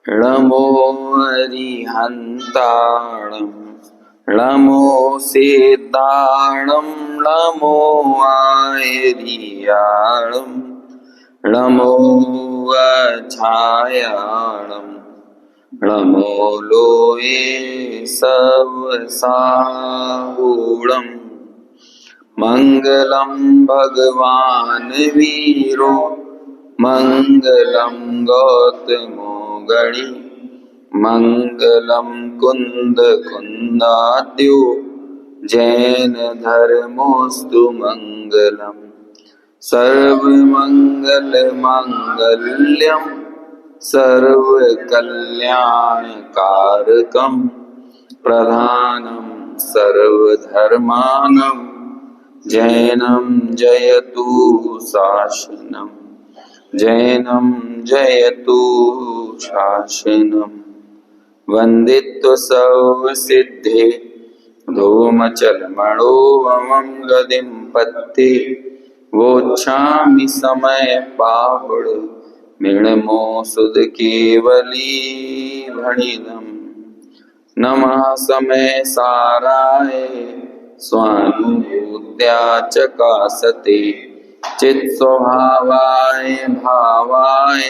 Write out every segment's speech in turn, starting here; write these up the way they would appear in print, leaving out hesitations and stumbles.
ळमो अरिहन्ताणं ळमो सिद्धाणं ळमो आयरियाणं ळमो अछायाणं ळमो लोये सवसाहूणं मंगलम भगवान वीरो मंगलम गौतमो गणि मंगलम कुंद कुंदाद्यो जैन धर्मोस्तु मंगलम सर्वमंगल मांगल्यम सर्वकल्याणकारकम प्रधानम सर्वधर्मानं जैनं जयतु शासनम् जैनं जयतु शासनम् वन्दित्वा सर्वसिद्धे धूमचलमणोऽवं गदिं पत्ते वोच्छामि समय पाहुड मिणमो सुध केवली भणिनम् नमः समय साराय स्वानुभूत्या चकासते चित स्वभावाय भावाय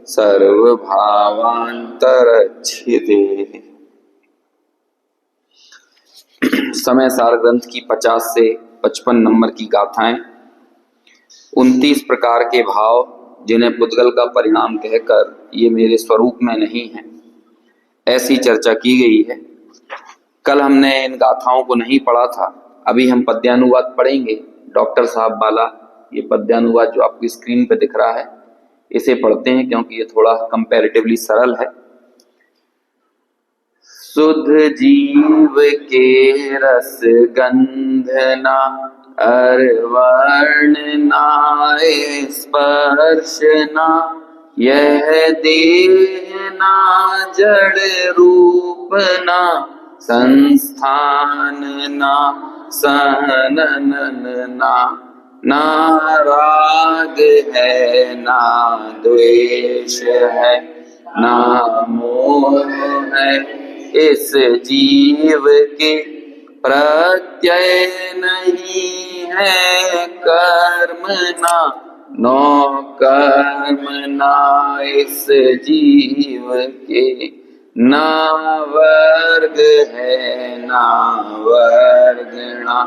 सर्वभावांतरच्छिदे। समय सार ग्रंथ की 50 से 55 नंबर की गाथाएं 29 प्रकार के भाव जिन्हें पुद्गल का परिणाम कहकर ये मेरे स्वरूप में नहीं है, ऐसी चर्चा की गई है। कल हमने इन गाथाओं को नहीं पढ़ा था, अभी हम पद्यानुवाद पढ़ेंगे। डॉक्टर साहब वाला ये पद्यानुवाद जो आपकी स्क्रीन पे दिख रहा है, इसे पढ़ते हैं क्योंकि ये थोड़ा कंपैरेटिवली सरल है। सुध जीव के रस गंधना अरवर्ण नाय स्पर्शना यह देह ना जड़ रूपना संस्थान ना सहनन ना राग है ना द्वेष है ना मोह है इस जीव के प्रत्यय नहीं है कर्म ना नो कर्म ना इस जीव के ना वर्ग है ना वर्गणा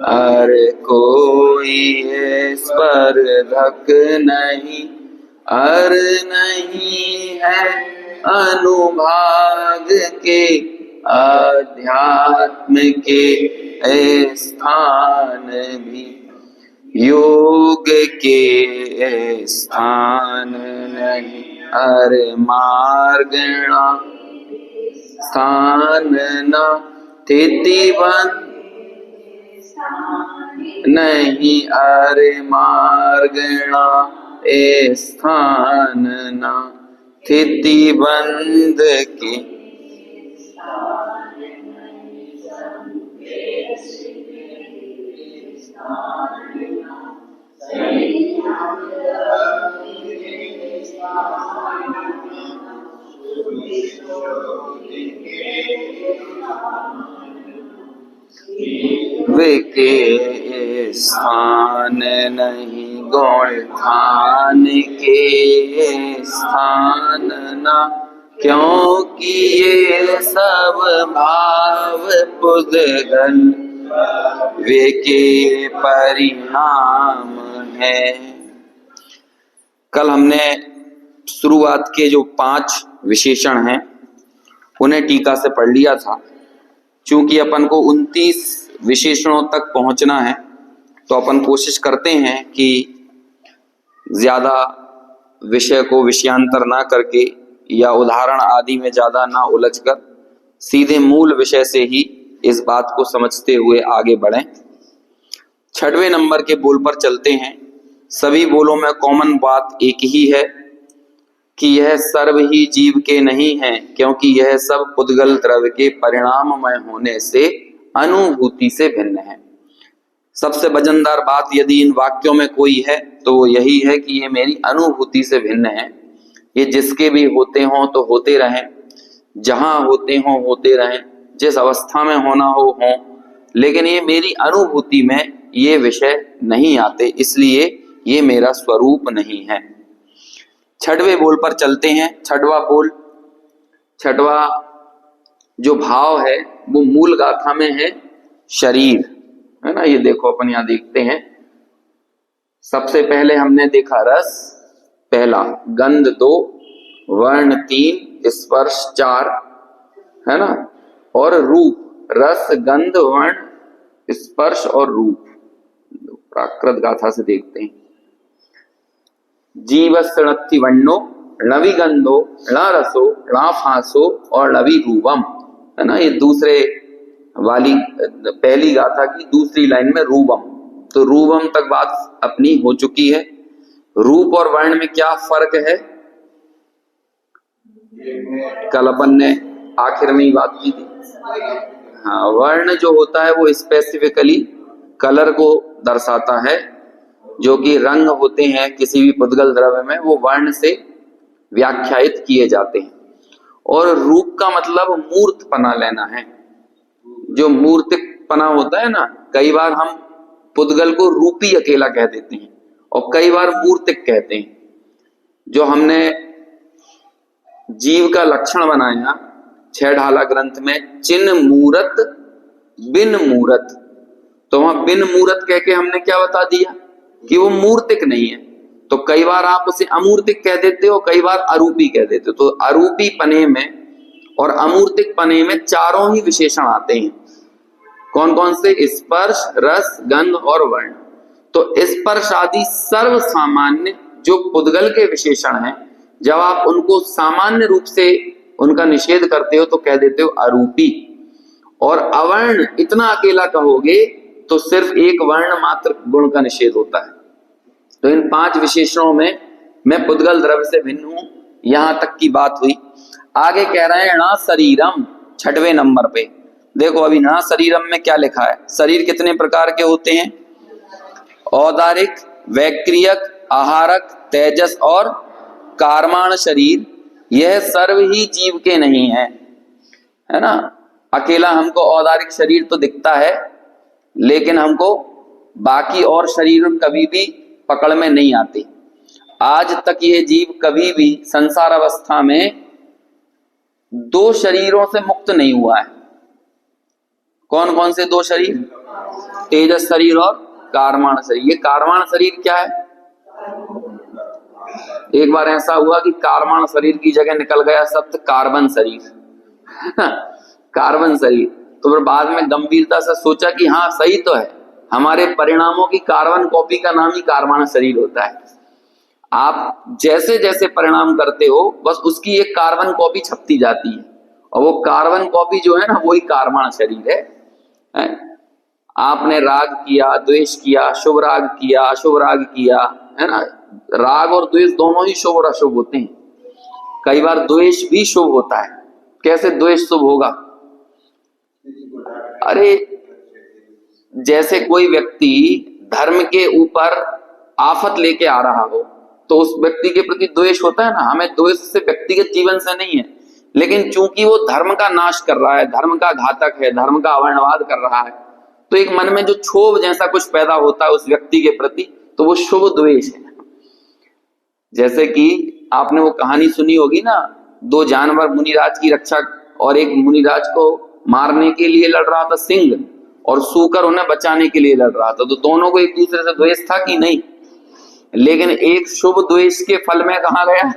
अरे कोई इस पर धक नहीं अर नहीं है अनुभाग के अध्यात्म के स्थान भी योग के स्थान नहीं अरे मार्गणा स्थान न स्थितिवंत नहीं अरे मार्गणा स्थान न स्थिति बंद की वे के स्थान नहीं गौण थान के स्थान ना क्योंकि ये सब भाव पुद्गल वे के परिणाम है। कल हमने शुरुआत के जो 5 विशेषण हैं उन्हें टीका से पढ़ लिया था। चूंकि अपन को 29 विशेषणों तक पहुंचना है तो अपन कोशिश करते हैं कि ज्यादा विषय को विषयांतर ना करके या उदाहरण आदि में ज्यादा ना उलझकर सीधे मूल विषय से ही इस बात को समझते हुए आगे बढ़ें। 6वें नंबर के बोल पर चलते हैं। सभी बोलों में कॉमन बात एक ही है कि यह सर्व ही जीव के नहीं है, क्योंकि यह सब पुद्गल द्रव्य के परिणाममय होने से अनुभूति से भिन्न है। सबसे वजनदार बात यदि इन वाक्यों में कोई है तो वो यही है कि ये मेरी अनुभूति से भिन्न है। ये जिसके भी होते हों तो होते रहें, जहां होते हों होते रहें, जिस अवस्था में होना हो, लेकिन ये मेरी अनुभूति में ये विषय नहीं आते, इसलिए ये मेरा स्वरूप नहीं है। छठवें बोल पर चलते हैं। छठवा बोल, छठवा जो भाव है वो मूल गाथा में है शरीर, है ना। ये देखो अपन यहां देखते हैं, सबसे पहले हमने देखा रस पहला, गंध 2, वर्ण 3, स्पर्श 4, है ना, और रूप, रस गंध वर्ण स्पर्श और रूप। प्राकृत गाथा से देखते हैं। जीवस्तणत्ति वन्नो णविगंधो णरसो णाफासो और णविरूपम, है ना। ये दूसरे वाली पहली गाथा की दूसरी लाइन में रूपम, तो रूपम तक बात अपनी हो चुकी है। रूप और वर्ण में क्या फर्क है, कल अपन ने आखिर में ही बात की थी। हाँ, वर्ण जो होता है वो स्पेसिफिकली कलर को दर्शाता है, जो कि रंग होते हैं किसी भी पुद्गल द्रव्य में, वो वर्ण से व्याख्यायित किए जाते हैं। और रूप का मतलब मूर्त पना लेना है, जो मूर्तिक पना होता है ना। कई बार हम पुद्गल को रूपी अकेला कह देते हैं और कई बार मूर्तिक कहते हैं। जो हमने जीव का लक्षण बनाया 6 ढाला ग्रंथ में, चिन्ह मूरत बिन मूरत, तो वहां बिन मूरत कह के हमने क्या बता दिया कि वो मूर्तिक नहीं है। तो कई बार आप उसे अमूर्तिक कह देते हो, कई बार अरूपी कह देते हो। तो अरूपी पने में और अमूर्तिक पने में चारों ही विशेषण आते हैं। कौन कौन से? स्पर्श, रस, गंध और वर्ण। तो स्पर्श आदि सर्व सामान्य जो पुद्गल के विशेषण हैं, जब आप उनको सामान्य रूप से उनका निषेध करते हो तो कह देते हो अरूपी। और अवर्ण इतना अकेला कहोगे तो सिर्फ एक वर्ण मात्र गुण का निषेध होता है। तो इन 5 विशेषणों में मैं पुद्गल द्रव्य से भिन्न हूं, यहां तक की बात हुई। आगे कह रहे हैं णा शरीरम, 6वें नंबर पे देखो। अभी णा शरीरम में क्या लिखा है? शरीर कितने प्रकार के होते हैं? औदारिक, वैक्रियक, आहारक, तेजस और कारमाण शरीर। यह सर्व ही जीव के नहीं है, है ना। अकेला हमको औदारिक शरीर तो दिखता है, लेकिन हमको बाकी और शरीर कभी भी पकड़ में नहीं आते। आज तक ये जीव कभी भी संसार अवस्था में 2 शरीरों से मुक्त नहीं हुआ है। कौन कौन से 2 शरीर? तेजस शरीर और कारमाण शरीर। ये कारमाण शरीर क्या है? एक बार ऐसा हुआ कि कारमाण शरीर की जगह निकल गया शब्द कार्बन शरीर कार्बन शरीर। तो फिर बाद में गंभीरता से सोचा कि हाँ सही तो है, हमारे परिणामों की कार्बन कॉपी का नाम ही कारमाण शरीर होता है। आप जैसे जैसे परिणाम करते हो बस उसकी एक कार्बन कॉपी छपती जाती है, और वो कार्बन कॉपी जो है ना वही कारमाण शरीर है। आपने राग किया, द्वेष किया, शुभ राग किया, अशुभ राग किया, है ना। राग और द्वेष दोनों ही शुभ और अशुभ होते हैं। कई बार द्वेष भी शुभ होता है। कैसे द्वेष शुभ होगा? अरे जैसे कोई व्यक्ति धर्म के ऊपर आफत लेके आ रहा हो तो उस व्यक्ति के प्रति द्वेष होता है ना। हमें द्वेष से व्यक्तिगत जीवन से नहीं है, लेकिन चूंकि वो धर्म का नाश कर रहा है, धर्म का घातक है, धर्म का अवर्णवाद कर रहा है, तो एक मन में जो क्षोभ जैसा कुछ पैदा होता है उस व्यक्ति के प्रति, तो वो शुभ द्वेष है। जैसे कि आपने वो कहानी सुनी होगी ना, 2 जानवर मुनिराज की रक्षा, और एक मुनिराज को मारने के लिए लड़ रहा था सिंह, और सूकर उन्हें बचाने के लिए लड़ रहा था। तो दोनों को एक दूसरे से द्वेष था कि नहीं? लेकिन एक शुभ द्वेष के फल में कहा गया,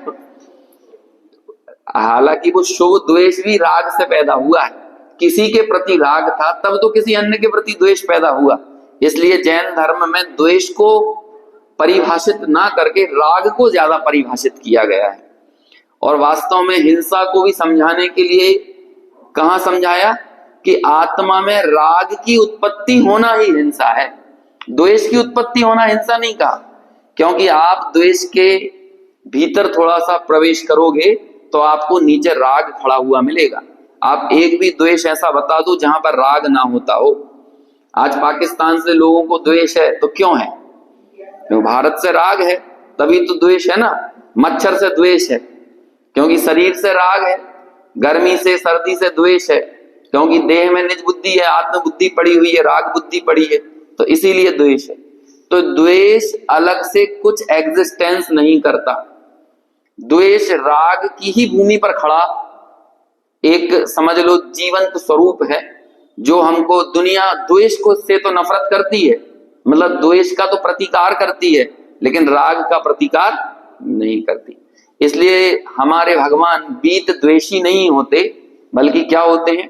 हालांकि वो शुभ द्वेष भी राग से पैदा हुआ है। किसी के प्रति राग था तब तो किसी अन्य के प्रति द्वेष पैदा हुआ। इसलिए जैन धर्म में द्वेष को परिभाषित ना करके राग को ज्यादा परिभाषित किया गया है। और वास्तव में हिंसा को भी समझाने के लिए कहां समझाया कि आत्मा में राग की उत्पत्ति होना ही हिंसा है, द्वेष की उत्पत्ति होना हिंसा नहीं कहा। क्योंकि आप द्वेष के भीतर थोड़ा सा प्रवेश करोगे तो आपको नीचे राग खड़ा हुआ मिलेगा। आप एक भी द्वेष ऐसा बता दो जहां पर राग ना होता हो। आज पाकिस्तान से लोगों को द्वेष है तो क्यों है? क्यों? भारत से राग है तभी तो द्वेष है ना। मच्छर से द्वेष है, क्योंकि शरीर से राग है, गर्मी से सर्दी से द्वेष है, क्योंकि देह में निज बुद्धि है, आत्म बुद्धि पड़ी हुई है, राग बुद्धि पड़ी है, तो इसीलिए द्वेष है। तो द्वेष अलग से कुछ एग्जिस्टेंस नहीं करता। द्वेष राग की ही भूमि पर खड़ा एक समझ लो जीवंत स्वरूप है, जो हमको दुनिया द्वेष को से तो नफरत करती है, मतलब द्वेष का तो प्रतिकार करती है, लेकिन राग का प्रतिकार नहीं करती। इसलिए हमारे भगवान बीत द्वेषी नहीं होते, बल्कि क्या होते हैं,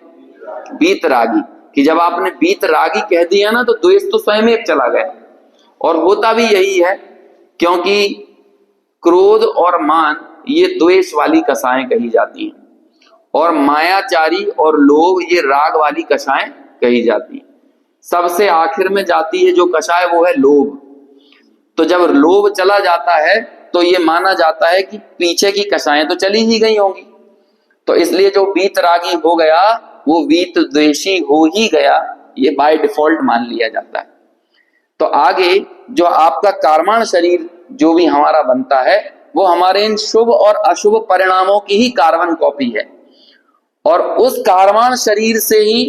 बीत रागी। कि जब आपने बीत रागी कह दिया ना, तो द्वेष तो स्वयं एक चला गया। और होता भी यही है, क्योंकि क्रोध और मान ये द्वेष वाली कसाएं कही जाती हैं, और मायाचारी और लोभ ये राग वाली कसाएं कही जाती हैं। सबसे आखिर में जाती है जो कषाय, वो है लोभ। तो जब लोभ चला जाता है तो ये माना जाता है कि पीछे की कषाएं तो चली ही गई होंगी। तो इसलिए जो वीत रागी हो गया वो वीत द्वेषी हो ही गया, ये बाय डिफॉल्ट मान लिया जाता है। तो आगे जो आपका कर्माण शरीर जो भी हमारा बनता है, वो हमारे इन शुभ और अशुभ परिणामों की ही कार्बन कॉपी है। और उस कर्माण शरीर से ही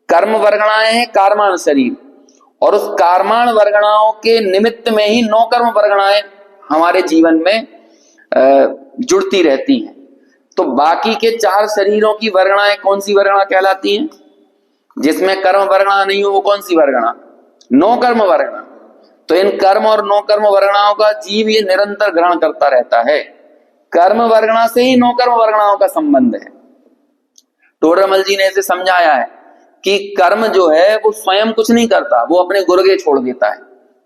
कर्म वर्गणाएं हैं, कर्माण शरीर, और उस कर्माण वर्गणाओं के निमित्त में ही 9 कर्म वर्गणाएं हमारे जीवन में जुड़ती रहती हैं। तो बाकी के 4 शरीरों की वर्गणाएं कौन सी वर्गणा कहलाती हैं? जिसमें कर्म वर्गणा नहीं हो वो कौन सी वर्गणा? 9 कर्म वर्गणा। तो इन कर्म और 9 कर्म वर्गणाओं का जीव ये निरंतर ग्रहण करता रहता है। कर्म वर्गणा से ही 9 कर्म वर्गणाओं का संबंध है। टोडरमल जी ने इसे समझाया है कि कर्म जो है वो स्वयं कुछ नहीं करता, वो अपने गुर्गे छोड़ देता है।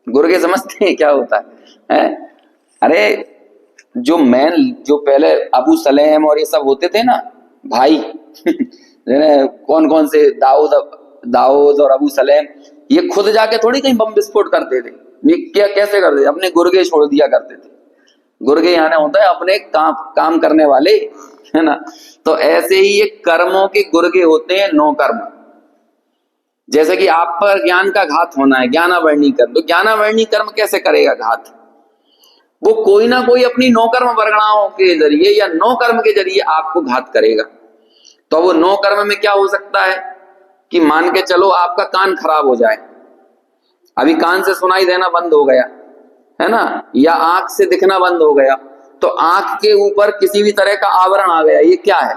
गुर्गे समझते हैं क्या होता है? अरे जो पहले अबू सलेम और ये सब होते थे ना भाई कौन कौन से दाऊद और अबू सलेम, ये खुद जाके थोड़ी कहीं बम विस्फोट करते थे। ये क्या कैसे करते थे? अपने गुर्गे छोड़ दिया करते थे। गुर्गे यानी होता है अपने काम करने वाले, है ना। तो ऐसे ही ये कर्मों के गुर्गे होते हैं 9 कर्म। जैसे कि आप पर ज्ञान का घात होना है, ज्ञानावर्णी कर्म, तो ज्ञानावर्णी कर्म कैसे करेगा घात? वो कोई ना कोई अपनी 9 कर्म वर्गणाओं के जरिए या 9 कर्म के जरिए आपको घात करेगा। तो वो 9 कर्म में क्या हो सकता है कि मान के चलो आपका कान खराब हो जाए, अभी कान से सुनाई देना बंद हो गया, है ना, या आंख से दिखना बंद हो गया, तो आंख के ऊपर किसी भी तरह का आवरण आ गया, ये क्या है?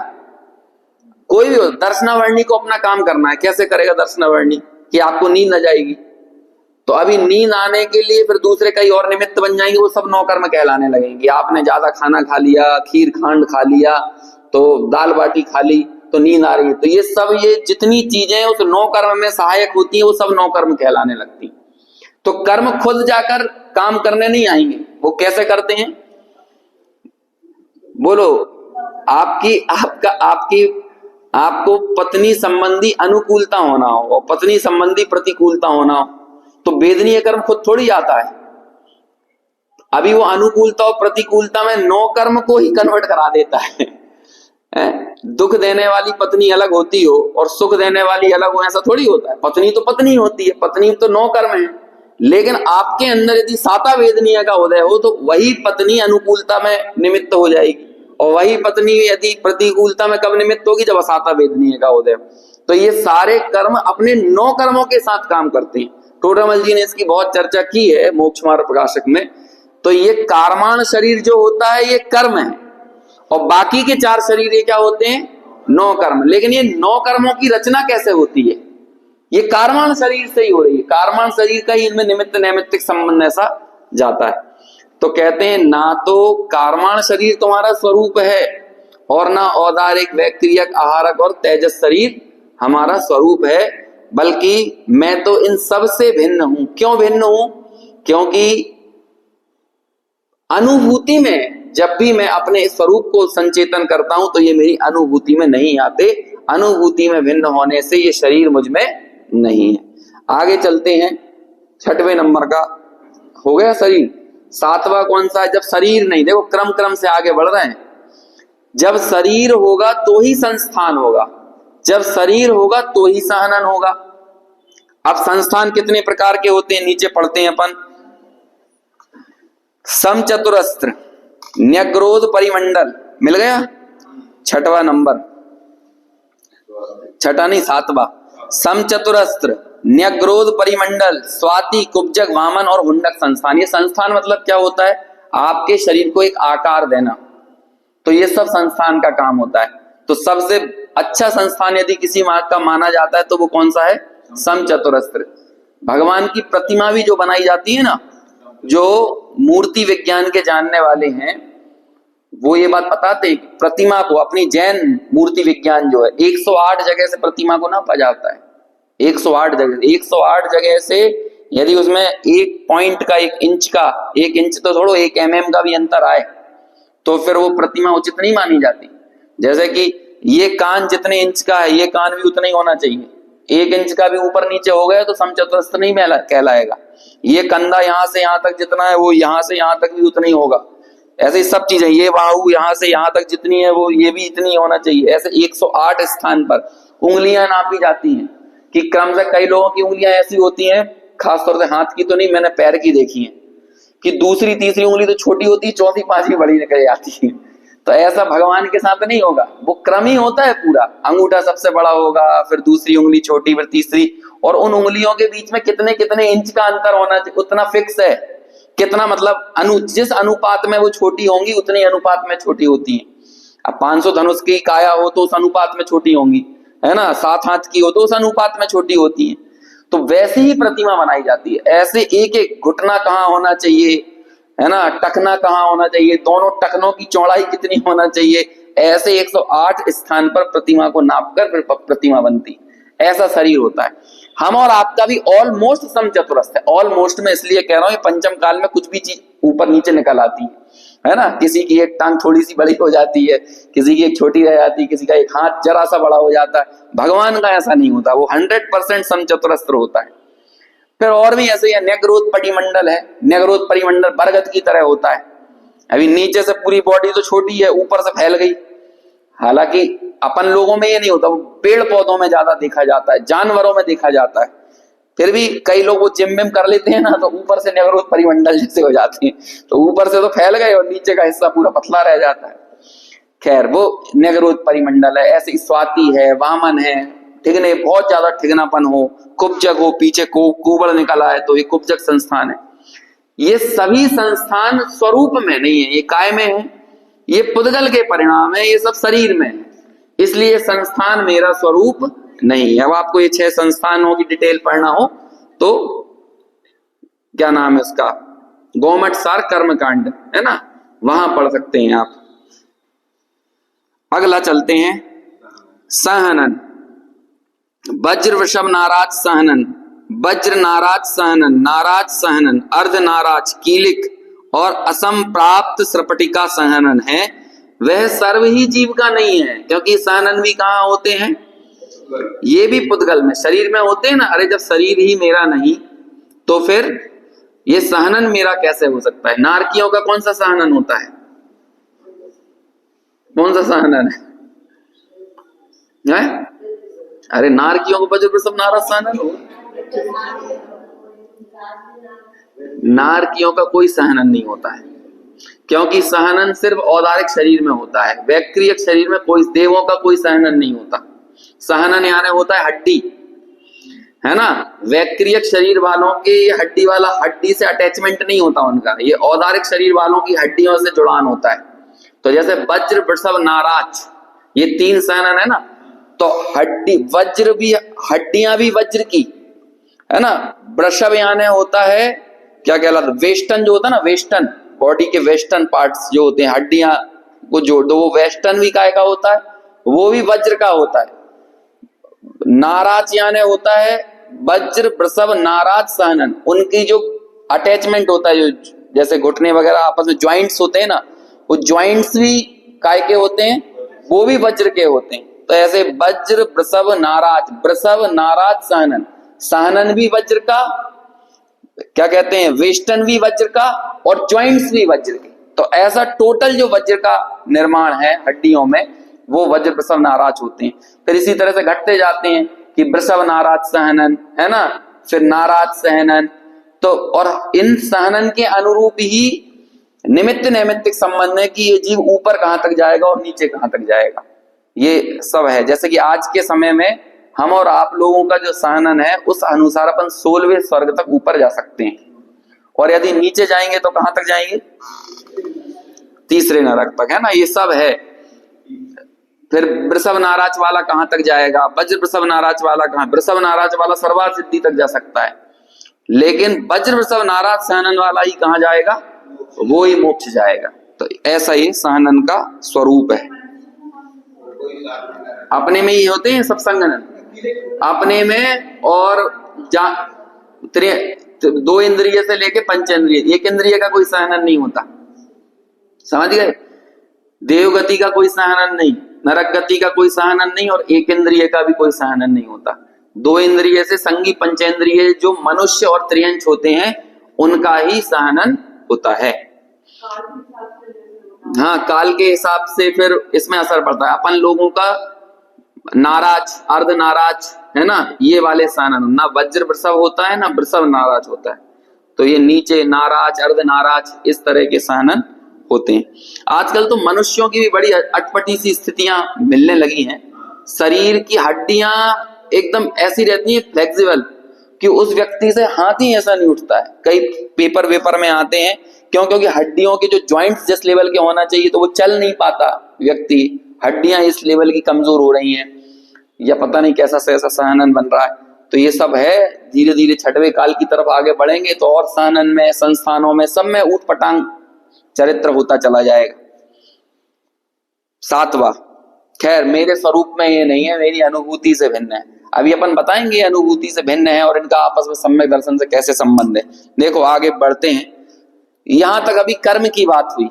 कोई भी हो, दर्शनावर्णी को अपना काम करना है। कैसे करेगा दर्शनावर्णी? कि आपको नींद आ जाएगी, तो अभी नींद आने के लिए फिर दूसरे कई और निमित्त बन जाएंगे, वो सब 9 कर्म कहलाने लगेंगे। आपने ज्यादा खाना खा लिया, खीर खांड खा लिया, तो दाल बाटी खा ली, तो नींद आ रही है। तो ये सब, ये जितनी चीजें उस 9 कर्म में सहायक होती है, वो सब 9 कर्म कहलाने लगती। तो कर्म खुद जाकर काम करने नहीं आएंगे। वो कैसे करते हैं? बोलो। आपको पत्नी संबंधी अनुकूलता होना हो और पत्नी संबंधी प्रतिकूलता होना हो, तो वेदनीय कर्म खुद थोड़ी आता है। अभी वो अनुकूलता और प्रतिकूलता में 9 कर्म को ही कन्वर्ट करा देता है। दुख देने वाली पत्नी अलग होती हो और सुख देने वाली अलग हो, ऐसा थोड़ी होता है। पत्नी तो पत्नी होती है, पत्नी तो 9 कर्म है। लेकिन आपके अंदर यदि साता वेदनीय का उदय हो, तो वही पत्नी अनुकूलता में निमित्त हो जाएगी, और वही पत्नी यदि प्रतिकूलता में कब निमित्त होगी? जब असाता वेदनीय का उदय। तो ये सारे कर्म अपने 9 कर्मों के साथ काम करते हैं। टोडरमल जी ने इसकी बहुत चर्चा की है मोक्ष मार्ग प्रकाशक में। तो ये कर्माण शरीर जो होता है ये कर्म है, और बाकी के 4 शरीर ये क्या होते हैं? 9 कर्म। लेकिन ये 9 कर्मों की रचना कैसे होती है? ये कर्माण शरीर से ही हो रही है। कर्माण शरीर का ही इनमें निमित्त नैमित्तिक संबंध ऐसा जाता है। तो कहते हैं ना तो कर्माण शरीर तुम्हारा स्वरूप है, और ना औदारिक वैक्रियक आहारक और तेजस शरीर हमारा स्वरूप है, बल्कि मैं तो इन सब से भिन्न हूं। क्यों भिन्न हूं? क्योंकि अनुभूति में जब भी मैं अपने स्वरूप को संचेतन करता हूं, तो ये मेरी अनुभूति में नहीं आते। अनुभूति में भिन्न होने से ये शरीर मुझ में नहीं है। आगे चलते हैं। 6वें नंबर का हो गया शरीर। 7वां कौन सा है? जब शरीर नहीं, देखो क्रम से आगे बढ़ रहे हैं। जब शरीर होगा तो ही संस्थान होगा, जब शरीर होगा तो ही सहनन होगा। अब संस्थान कितने प्रकार के होते हैं नीचे पढ़ते हैं अपन। समचतुरस्त्र, न्यग्रोध परिमंडल, मिल गया। छठवां नंबर, छठा नहीं सातवां, समचतुरस्त्र, न्यग्रोध परिमंडल, स्वाति, कुब्जक, वामन और हुंडक संस्थान। ये संस्थान मतलब क्या होता है? आपके शरीर को एक आकार देना। तो ये सब संस्थान का काम होता है। तो सबसे अच्छा संस्थान यदि किसी का माना जाता है तो वो कौन सा है? समचतुरस्त्र। भगवान की प्रतिमा भी जो बनाई जाती है ना, जो मूर्ति विज्ञान के जानने वाले हैं वो ये बात बताते हैं, प्रतिमा को, अपनी जैन मूर्ति विज्ञान जो है 108 जगह से प्रतिमा को नापा जाता है। 108 जगह, 108 जगह से यदि उसमें एक पॉइंट का, एक इंच का, एक इंच तो छोड़ो, 1 mm का भी अंतर आए तो फिर वो प्रतिमा उचित नहीं मानी जाती। जैसे कि ये कान जितने इंच का है, ये कान भी उतना ही होना चाहिए। 1 इंच का भी ऊपर नीचे हो गया तो समचतुरस्त्र नहीं कहलाएगा। ये कंधा यहाँ से यहाँ तक जितना है वो यहाँ से यहाँ तक भी उतना ही होगा। ऐसे ही सब चीजें, ये बाहु यहाँ से यहाँ तक जितनी है वो ये भी इतनी होना चाहिए। ऐसे 108 स्थान पर उंगलियां नापी जाती हैं कि क्रम से कई लोगों की उंगलियां ऐसी होती हैं, खासतौर से हाथ की तो नहीं, मैंने पैर की देखी है, कि दूसरी तीसरी उंगली तो छोटी होती है, चौथी पांचवी बड़ी निकल जाती है। तो ऐसा भगवान के साथ नहीं होगा, वो क्रम ही होता है पूरा। अंगूठा सबसे बड़ा होगा, फिर दूसरी उंगली छोटी, फिर तीसरी, और उन उंगलियों के बीच में कितने कितने इंच का अंतर होना चाहिए उतना फिक्स है। कितना मतलब जिस अनुपात में वो छोटी होंगी उतनी अनुपात में छोटी होती है। अब 500 धनुष की काया हो तो उस अनुपात में छोटी होंगी, है ना, 7 हाथ की हो तो उस अनुपात में छोटी होती है। तो वैसी ही प्रतिमा बनाई जाती है। ऐसे एक एक घुटना कहाँ होना चाहिए, है ना, टखना कहाँ होना चाहिए, दोनों टखनों की चौड़ाई कितनी होना चाहिए, ऐसे 108 स्थान पर प्रतिमा को नापकर फिर प्रतिमा बनती। ऐसा शरीर होता है। हम और आपका भी ऑलमोस्ट समचतुरस्थ है। ऑलमोस्ट में इसलिए कह रहा हूं, ये पंचम काल में कुछ भी चीज ऊपर नीचे निकल आती है ना। किसी की एक टांग थोड़ी सी बड़ी हो जाती है, किसी की एक छोटी रह जाती है, किसी का एक हाथ जरा सा बड़ा हो जाता है। भगवान का ऐसा नहीं होता, वो 100% समचतुरस्त्र होता है। फिर और भी ऐसे ही न्यग्रोध परिमंडल है। न्यग्रोध परिमंडल बरगद की तरह होता है। अभी नीचे से पूरी बॉडी तो छोटी है, ऊपर से फैल गई। हालांकि अपन लोगों में ये नहीं होता, पेड़ पौधों में ज्यादा देखा जाता है, जानवरों में देखा जाता है। फिर भी कई लोग वो जिम विम कर लेते हैं ना, तो ऊपर से न्यग्रोध परिमंडल जैसे हो जाते हैं, तो ऊपर से तो फैल गए और नीचे का हिस्सा पूरा पतला रह जाता है। खैर, वो न्यग्रोध परिमंडल है। ऐसे स्वाति है, वामन है, ठिगने, बहुत ज्यादा ठिगनापन हो, कुब्जक हो, पीछे को कुबड़ निकल आए तो ये कुब्जक संस्थान है। ये सभी संस्थान स्वरूप में नहीं है, ये काय में है, ये पुद्गल के परिणाम है, ये सब शरीर में है। इसलिए संस्थान मेरा स्वरूप नहीं है। अब आपको ये 6 संस्थानों की डिटेल पढ़ना हो तो क्या नाम है उसका, गौमठ सार कर्मकांड है ना, वहां पढ़ सकते हैं आप। अगला चलते हैं, सहनन, वज्र वृषभ नाराज सहनन, वज्र नाराज सहनन, नाराज सहनन, अर्ध नाराज कीलिक और असम प्राप्त श्रपटिका सहनन है। वह सर्व ही जीव का नहीं है, क्योंकि सहनन भी कहाँ होते हैं, ये भी पुद्गल में, शरीर में होते हैं ना। अरे जब शरीर ही मेरा नहीं तो फिर ये सहनन मेरा कैसे हो सकता है? नारकियों का कौन सा सहनन होता है? कौन सा सहनन है? अरे नारकियों को वज्र वृषभ नाराज सहनन हो, नारकियों का कोई सहनन नहीं होता है, क्योंकि सहनन सिर्फ औदारिक शरीर में होता है। वैक्रियक शरीर में कोई, देवों का कोई सहनन नहीं होता। सहनन यानी होता है हड्डी, है ना। वैक्रियक शरीर वालों के ये हड्डी वाला, हड्डी से अटैचमेंट नहीं होता उनका, ये औदारिक शरीर वालों की हड्डियों से जुड़ान होता है। तो जैसे वज्र वृषभ नाराज, ये 3 सहनन है ना, तो हड्डी, वज्र भी, हड्डियां भी वज्र की, है ना। वृषभ यानी होता है क्या कहलाता, वेस्टर्न जो होता है ना, वेस्टर्न बॉडी के वेस्टर्न पार्ट्स जो होते हैं, हड्डियां को जोड़ दो, वो वेस्टर्न भी काय का होता है, वो भी वज्र का होता है। नाराज यानी होता है वज्र वृषभ नाराज सहनन, उनकी जो अटैचमेंट होता है, जो जैसे घुटने वगैरह आपस में ज्वाइंट्स होते हैं ना, वो ज्वाइंट्स भी काय के होते हैं, वो भी वज्र के होते हैं। तो ऐसे वज्र वृषभ नाराज, वृषभ नाराज सहनन, सहनन भी वज्र का, क्या कहते हैं, वेस्टर्न भी वज्र का और ज्वाइंट्स भी वज्र के। तो ऐसा टोटल जो वज्र का निर्माण है हड्डियों में, वो वज्र वृषभ नाराज होते हैं। फिर इसी तरह से घटते जाते हैं कि वृषभ नाराज सहनन, है ना, फिर नाराज सहनन। तो और इन सहनन के अनुरूप ही निमित्त नैमित्तिक संबंध है कि ये जीव ऊपर कहां तक जाएगा और नीचे कहां तक जाएगा, ये सब है। जैसे कि आज के समय में हम और आप लोगों का जो सहनन है उस अनुसार अपन 16वें स्वर्ग तक ऊपर जा सकते हैं, और यदि नीचे जाएंगे तो कहां तक जाएंगे, तीसरे नरक तक, है ना। ये सब है। फिर वृषभ नाराज वाला कहां तक जाएगा, वज्र वृषभ नाराज वाला कहां, वृषभ नाराज वाला सर्वार्थ सिद्धि तक जा सकता है, लेकिन वज्र वृषभ नाराज सहनन वाला ही कहां जाएगा, वो ही मोक्ष जाएगा। तो ऐसा ही सहनन का स्वरूप है। अपने में ही होते हैं सब संगनन, अपने में, और 2 इंद्रिय से लेके 5 इंद्रिय, 1 इंद्रिय का कोई सहनन नहीं होता, समझ गए। देवगति का कोई सहनन नहीं, नरक गति का कोई सहनन नहीं, और 1 इंद्रिय का भी कोई सहनन नहीं होता। 2 इंद्रिय से संगी 5 इंद्रिय जो मनुष्य और त्रियंश होते हैं उनका ही सहनन होता है। हाँ, काल के हिसाब से फिर इसमें असर पड़ता है। अपन लोगों का नाराज, अर्ध नाराज, है ना, ये वाले सहनन, ना वज्र वृषभ होता है ना वृषभ नाराज होता है, तो ये नीचे नाराज, अर्ध नाराज, इस तरह के सहनन होते हैं। आजकल तो मनुष्यों की भी बड़ी अटपटी सी स्थितियां मिलने लगी हैं। शरीर की हड्डियां एकदम ऐसी रहती हैं फ्लेक्सिबल कि उस व्यक्ति से हाथ ही ऐसा नहीं उठता है। कई पेपर में आते हैं, क्योंकि हड्डियों के जो जॉइंट्स जिस लेवल के होना चाहिए तो वो चल नहीं पाता व्यक्ति, हड्डियां इस लेवल की कमजोर हो रही हैं, या पता नहीं कैसा से ऐसा सहनन बन रहा है। तो ये सब है, धीरे धीरे 6वें काल की तरफ आगे बढ़ेंगे तो और सहनन में, संस्थानों में, सब में ऊट पटांग चरित्र होता चला जाएगा। 7वां, खैर मेरे स्वरूप में ये नहीं है, मेरी अनुभूति से भिन्न है। अभी अपन बताएंगे अनुभूति से भिन्न है और इनका आपस में सम्यक दर्शन से कैसे संबंध है। देखो आगे बढ़ते हैं, यहां तक अभी कर्म की बात हुई,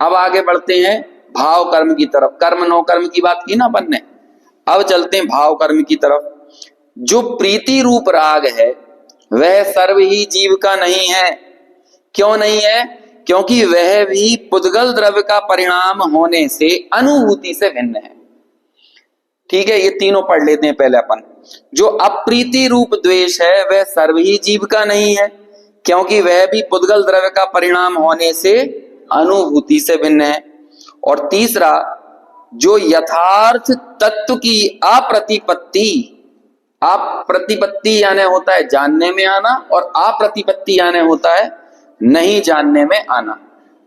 अब आगे बढ़ते हैं भाव कर्म की तरफ। कर्म नो कर्म की बात की ना अपन ने, अब चलते हैं भाव कर्म की तरफ। जो प्रीति रूप राग है वह सर्व ही जीव का नहीं है। क्यों नहीं है? क्योंकि वह भी पुद्गल द्रव्य का परिणाम होने से अनुभूति से भिन्न है। ठीक है, ये तीनों पढ़ लेते हैं पहले अपन। जो अप्रीति रूप द्वेष है वह सर्व ही जीव का नहीं है, क्योंकि वह भी पुद्गल द्रव्य का परिणाम होने से अनुभूति से भिन्न है। और तीसरा, जो यथार्थ तत्व की अप्रतिपत्ति, अप्रतिपत्ति यानी होता है जानने में आना, और अप्रतिपत्ति यानी होता है नहीं जानने में आना।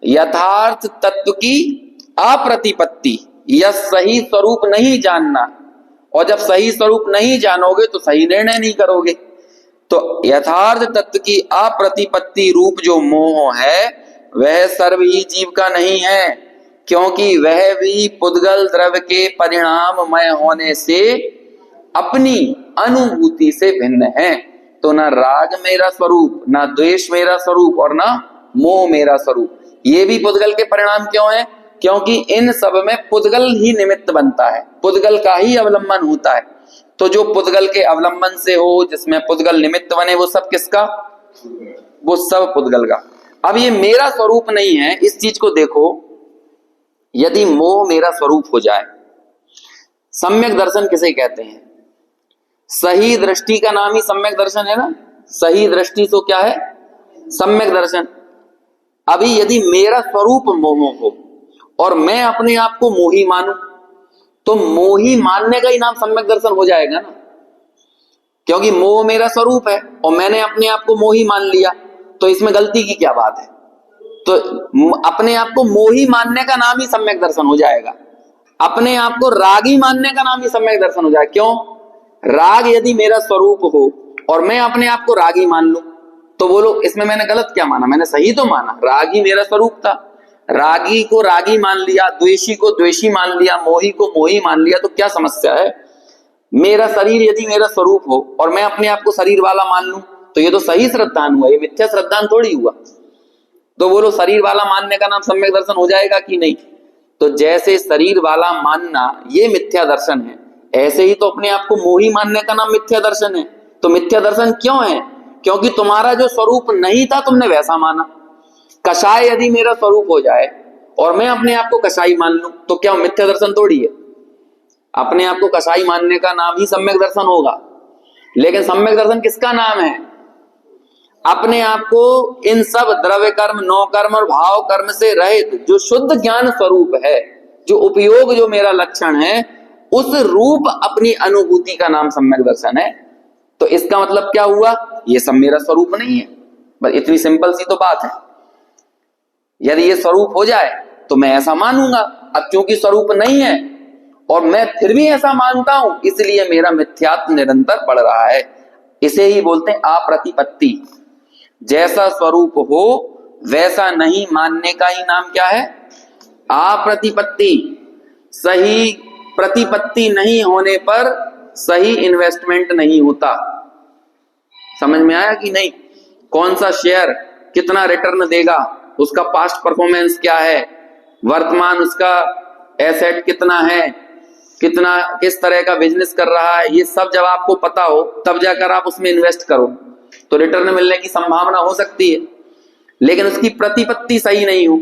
यथार्थ तत्व की अप्रतिपत्ति, यह सही स्वरूप नहीं जानना, और जब सही स्वरूप नहीं जानोगे तो सही निर्णय नहीं करोगे। तो यथार्थ तत्व की अप्रतिपत्ति रूप जो मोह है वह सर्व ही जीव का नहीं है, क्योंकि वह भी पुद्गल द्रव्य के परिणाममय होने से अपनी अनुभूति से भिन्न है। तो ना राग मेरा स्वरूप, ना द्वेष मेरा स्वरूप, और ना मोह मेरा स्वरूप। ये भी पुद्गल के परिणाम क्यों है? क्योंकि इन सब में पुद्गल ही निमित्त बनता है, पुद्गल का ही अवलंबन होता है। तो जो पुद्गल के अवलंबन से हो, जिसमें पुद्गल निमित्त बने, वो सब किसका? वो सब पुद्गल का। अब ये मेरा स्वरूप नहीं है, इस चीज को देखो। यदि मोह मेरा स्वरूप हो जाए, सम्यक दर्शन किसे कहते हैं? सही दृष्टि का नाम ही सम्यक दर्शन है ना। सही दृष्टि तो क्या है? सम्यक दर्शन। अभी यदि मेरा स्वरूप मोह हो और मैं अपने आप को मोही मानूं, तो मोही मानने का ही नाम सम्यक दर्शन हो जाएगा ना, क्योंकि मोह मेरा स्वरूप है और मैंने अपने आप को मोही मान लिया, तो इसमें गलती की क्या बात है? तो अपने आप को मोही मानने का नाम ही सम्यक दर्शन हो जाएगा। अपने आप को रागी मानने का नाम ही सम्यक दर्शन हो जाएगा। क्यों? राग यदि मेरा स्वरूप हो और मैं अपने आप को रागी मान लूं, तो बोलो इसमें मैंने गलत क्या माना? मैंने सही तो माना, रागी मेरा स्वरूप था। रागी को रागी मान लिया, द्वेषी को द्वेषी मान लिया, मोही को मोही मान लिया, तो क्या समस्या है? मेरा शरीर यदि मेरा स्वरूप हो और मैं अपने आप को शरीर वाला मान लूं, तो ये तो सही श्रद्धान हुआ, ये मिथ्या श्रद्धान थोड़ी हुआ। तो बोलो शरीर वाला मानने का नाम सम्यक दर्शन हो जाएगा कि नहीं? तो जैसे शरीर वाला मानना ये मिथ्या दर्शन है, ऐसे ही तो अपने आप को मोही मानने का नाम मिथ्या दर्शन है। तो मिथ्या दर्शन क्यों है? क्योंकि तुम्हारा जो स्वरूप नहीं था तुमने वैसा माना। कषाय यदि मेरा स्वरूप हो जाए और मैं अपने आप को कषाई मान लूं, तो क्या मिथ्या दर्शन थोड़ी है? अपने आप को कषाई मानने का नाम ही सम्यक दर्शन होगा। लेकिन सम्यक दर्शन किसका नाम है? अपने आप को इन सब द्रव्य कर्म, नौ कर्म और भाव कर्म से रहित जो शुद्ध ज्ञान स्वरूप है, जो उपयोग, जो मेरा लक्षण है, उस रूप अपनी अनुभूति का नाम सम्यक दर्शन है। तो इसका मतलब क्या हुआ? ये सब मेरा स्वरूप नहीं है। बस इतनी सिंपल सी तो बात है। यदि ये स्वरूप हो जाए तो मैं ऐसा मानूंगा। अब क्योंकि स्वरूप नहीं है और मैं फिर भी ऐसा मानता हूं, इसलिए मेरा मिथ्यात्व निरंतर बढ़ रहा है। इसे ही बोलते हैं अप्रतिपत्ति। जैसा स्वरूप हो वैसा नहीं मानने का ही नाम क्या है? अप्रतिपत्ति। सही प्रतिपत्ति नहीं होने पर सही इन्वेस्टमेंट नहीं होता। समझ में आया कि नहीं? कौन सा शेयर कितना रिटर्न देगा, उसका पास्ट परफॉर्मेंस क्या है, वर्तमान उसका एसेट कितना है, कितना किस तरह का बिजनेस कर रहा है, ये सब जब आपको पता हो तब जाकर आप उसमें इन्वेस्ट करो तो रिटर्न मिलने की संभावना हो सकती है। लेकिन उसकी प्रतिपत्ति सही नहीं हो,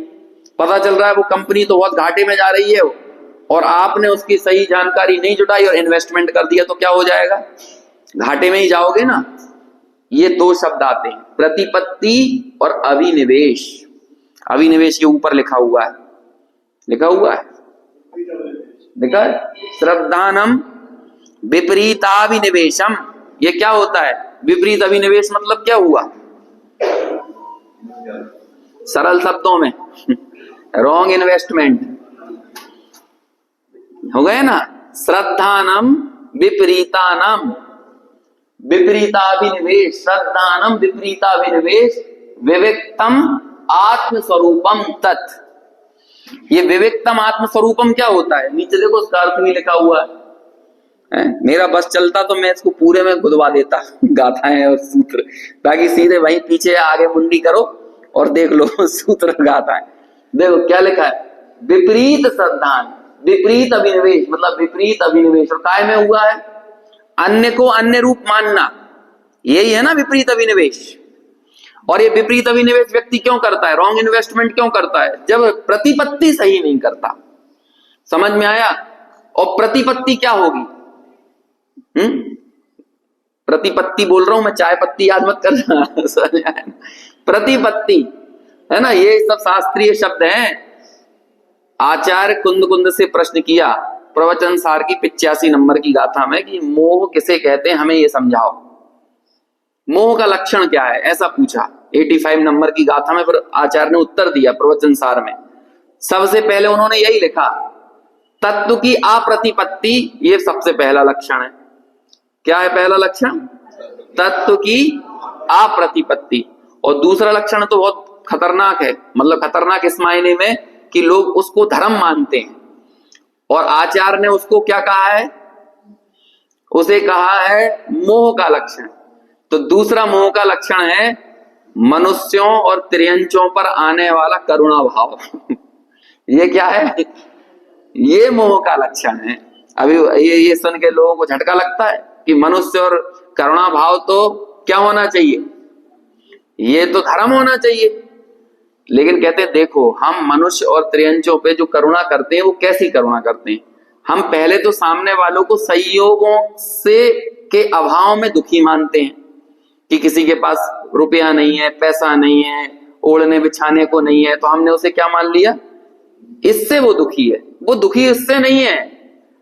पता चल रहा है वो कंपनी तो बहुत घाटे में जा रही है और आपने उसकी सही जानकारी नहीं जुटाई और इन्वेस्टमेंट कर दिया, तो क्या हो जाएगा? घाटे में ही जाओगे ना। ये दो शब्द आते हैं, प्रतिपत्ति और अभिनिवेश। अभिनिवेश के ऊपर लिखा हुआ है, लिखा है श्रद्धानम विपरीताभिनिवेशम। ये क्या होता है? विपरीत अभिनिवेश मतलब क्या हुआ? सरल शब्दों में रॉन्ग इन्वेस्टमेंट हो गए ना। श्रद्धानम विपरीतानम, विपरीताभिनिवेश, श्रद्धानम विपरीताभिनिवेश, विविक्तम आत्मस्वरूपम तत्। ये विविक्तम आत्मस्वरूपम क्या होता है? नीचे देखो उसका अर्थ भी लिखा हुआ है। मेरा बस चलता तो मैं इसको पूरे में गुदवा देता गाथाएं और सूत्र, ताकि सीधे वहीं पीछे आगे मुंडी करो और देख लो सूत्र गाथाएं। देखो क्या लिखा है? विपरीत श्रद्धान, विपरीत अभिनिवेश, मतलब विपरीत अभिनिवेश और काय में हुआ है? अन्य को अन्य रूप मानना, यही है ना विपरीत अभिनिवेश। और ये विपरीत अभिनिवेश व्यक्ति क्यों करता है? रॉन्ग इन्वेस्टमेंट क्यों करता है? जब प्रतिपत्ति सही नहीं करता। समझ में आया? और प्रतिपत्ति क्या होगी? प्रतिपत्ति बोल रहा हूं मैं, चाय पत्ती याद मत करना प्रतिपत्ति है ना, ये सब शास्त्रीय शब्द हैं। आचार्य कुंद से प्रश्न किया प्रवचन सार की 85 नंबर की गाथा में कि मोह किसे कहते हैं, हमें ये समझाओ। मोह का लक्षण क्या है, ऐसा पूछा 85 नंबर की गाथा में। पर आचार्य ने उत्तर दिया प्रवचन सार में। सबसे पहले उन्होंने यही लिखा, तत्व की अप्रतिपत्ति, ये सबसे पहला लक्षण है। क्या है पहला लक्षण? तत्व की अप्रतिपत्ति। और दूसरा लक्षण तो बहुत खतरनाक है, मतलब खतरनाक इस मायने में कि लोग उसको धर्म मानते हैं। और आचार्य ने उसको क्या कहा है? उसे कहा है मोह का लक्षण। तो दूसरा मोह का लक्षण है मनुष्यों और त्रियंचों पर आने वाला करुणा भाव ये क्या है? ये मोह का लक्षण है। अभी ये सुन के लोगों को झटका लगता है कि मनुष्य और करुणा भाव तो क्या होना चाहिए? ये तो धर्म होना चाहिए। लेकिन कहते हैं देखो, हम मनुष्य और त्रियंचों पे जो करुणा करते हैं वो कैसी करुणा करते हैं? हम पहले तो सामने वालों को संयोगों से के अभाव में दुखी मानते हैं कि किसी के पास रुपया नहीं है, पैसा नहीं है, ओढ़ने बिछाने को नहीं है, तो हमने उसे क्या मान लिया? इससे वो दुखी है। वो दुखी इससे नहीं है,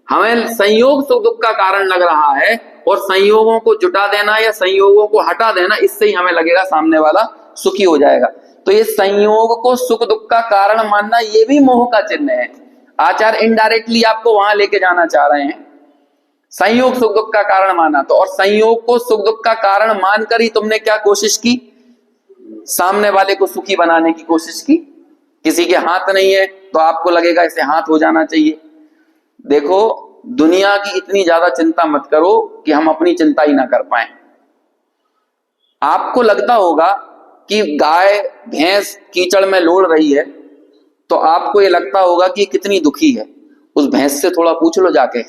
हमें संयोग सुख दुख का कारण लग रहा है। और संयोगों को जुटा देना या संयोगों को हटा देना, इससे ही हमें लगेगा सामने वाला सुखी हो जाएगा। तो ये संयोग को सुख दुख का कारण मानना, ये भी मोह का चिन्ह है। आचार्य इनडायरेक्टली आपको वहां लेके जाना चाह रहे हैं। संयोग सुख दुख का कारण माना, तो और संयोग को सुख दुख का कारण मानकर ही तुमने क्या कोशिश की? सामने वाले को सुखी बनाने की कोशिश की। किसी के हाथ नहीं है तो आपको लगेगा इसे हाथ हो जाना चाहिए। देखो, दुनिया की इतनी ज्यादा चिंता मत करो कि हम अपनी चिंता ही ना कर पाए। आपको लगता होगा कि गाय भैंस कीचड़ में लोड़ रही है, तो आपको ये लगता होगा कि कितनी दुखी है। उस भैंस से थोड़ा पूछ लो जाके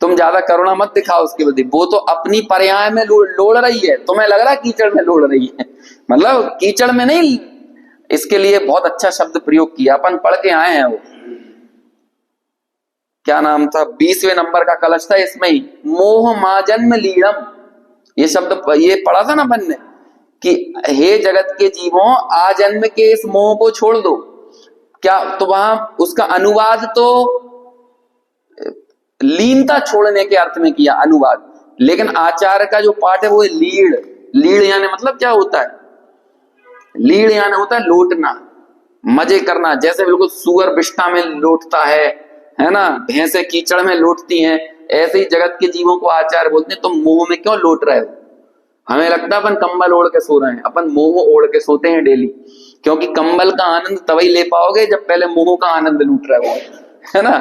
तुम ज्यादा करुणा मत दिखाओ उसके प्रति। वो तो अपनी पर्याय में लोड़ रही है, तुम्हें लग रहा है कीचड़ में लोड़ रही है। मतलब कीचड़ में नहीं, इसके लिए बहुत अच्छा शब्द प्रयोग किया, अपन पढ़ के आए हैं। वो क्या नाम था, 20वें नंबर का कलश था इसमें ही, मोह माजन्म लीड़म। ये शब्द ये पढ़ा था ना अपन ने कि हे जगत के जीवों आजन्म के इस मोह को छोड़ दो। क्या तो वहां उसका अनुवाद तो लीनता छोड़ने के अर्थ में किया अनुवाद, लेकिन आचार्य का जो पाठ है वो लीड़। लीड़ यानी मतलब क्या होता है? लीड़ यानी होता है लौटना, मजे करना। जैसे बिल्कुल सुअर बिष्टा में लौटता है ना, भैंसे कीचड़ में लौटती हैं, ऐसे ही जगत के जीवों को आचार्य बोलते हैं तुम मोह में क्यों लौट रहे हो। हमें लगता है अपन कंबल ओढ़ के सो रहे हैं, अपन मोह ओढ़ के सोते हैं डेली, क्योंकि कंबल का आनंद तभी ले पाओगे जब पहले मोह का आनंद लूट रहे हो, है ना।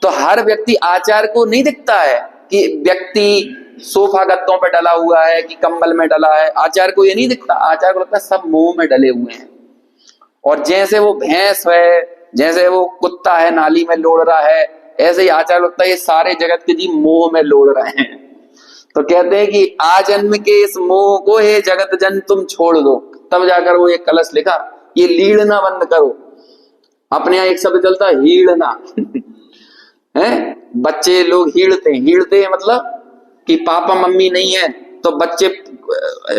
तो हर व्यक्ति आचार्य को नहीं दिखता है कि व्यक्ति सोफा गद्दों पे डला हुआ है कि कंबल में डला है, आचार्य को ये नहीं दिखता। आचार्य को लगता है सब मोह में डले हुए हैं। और जैसे वो भैंस है, जैसे वो कुत्ता है नाली में लोड़ रहा है, ऐसे ही आचार्य लगता है ये सारे जगत के जीव मोह में लोड़ रहे हैं। तो कहते हैं कि आजन्म के इस मोह को हे जगत जन तुम छोड़ दो। तब जाकर वो एक कलश लिखा, ये लीड़ना बंद करो। अपने यहाँ एक शब्द चलता है हीड़ना है, बच्चे लोग हीड़ते मतलब कि पापा मम्मी नहीं है तो बच्चे,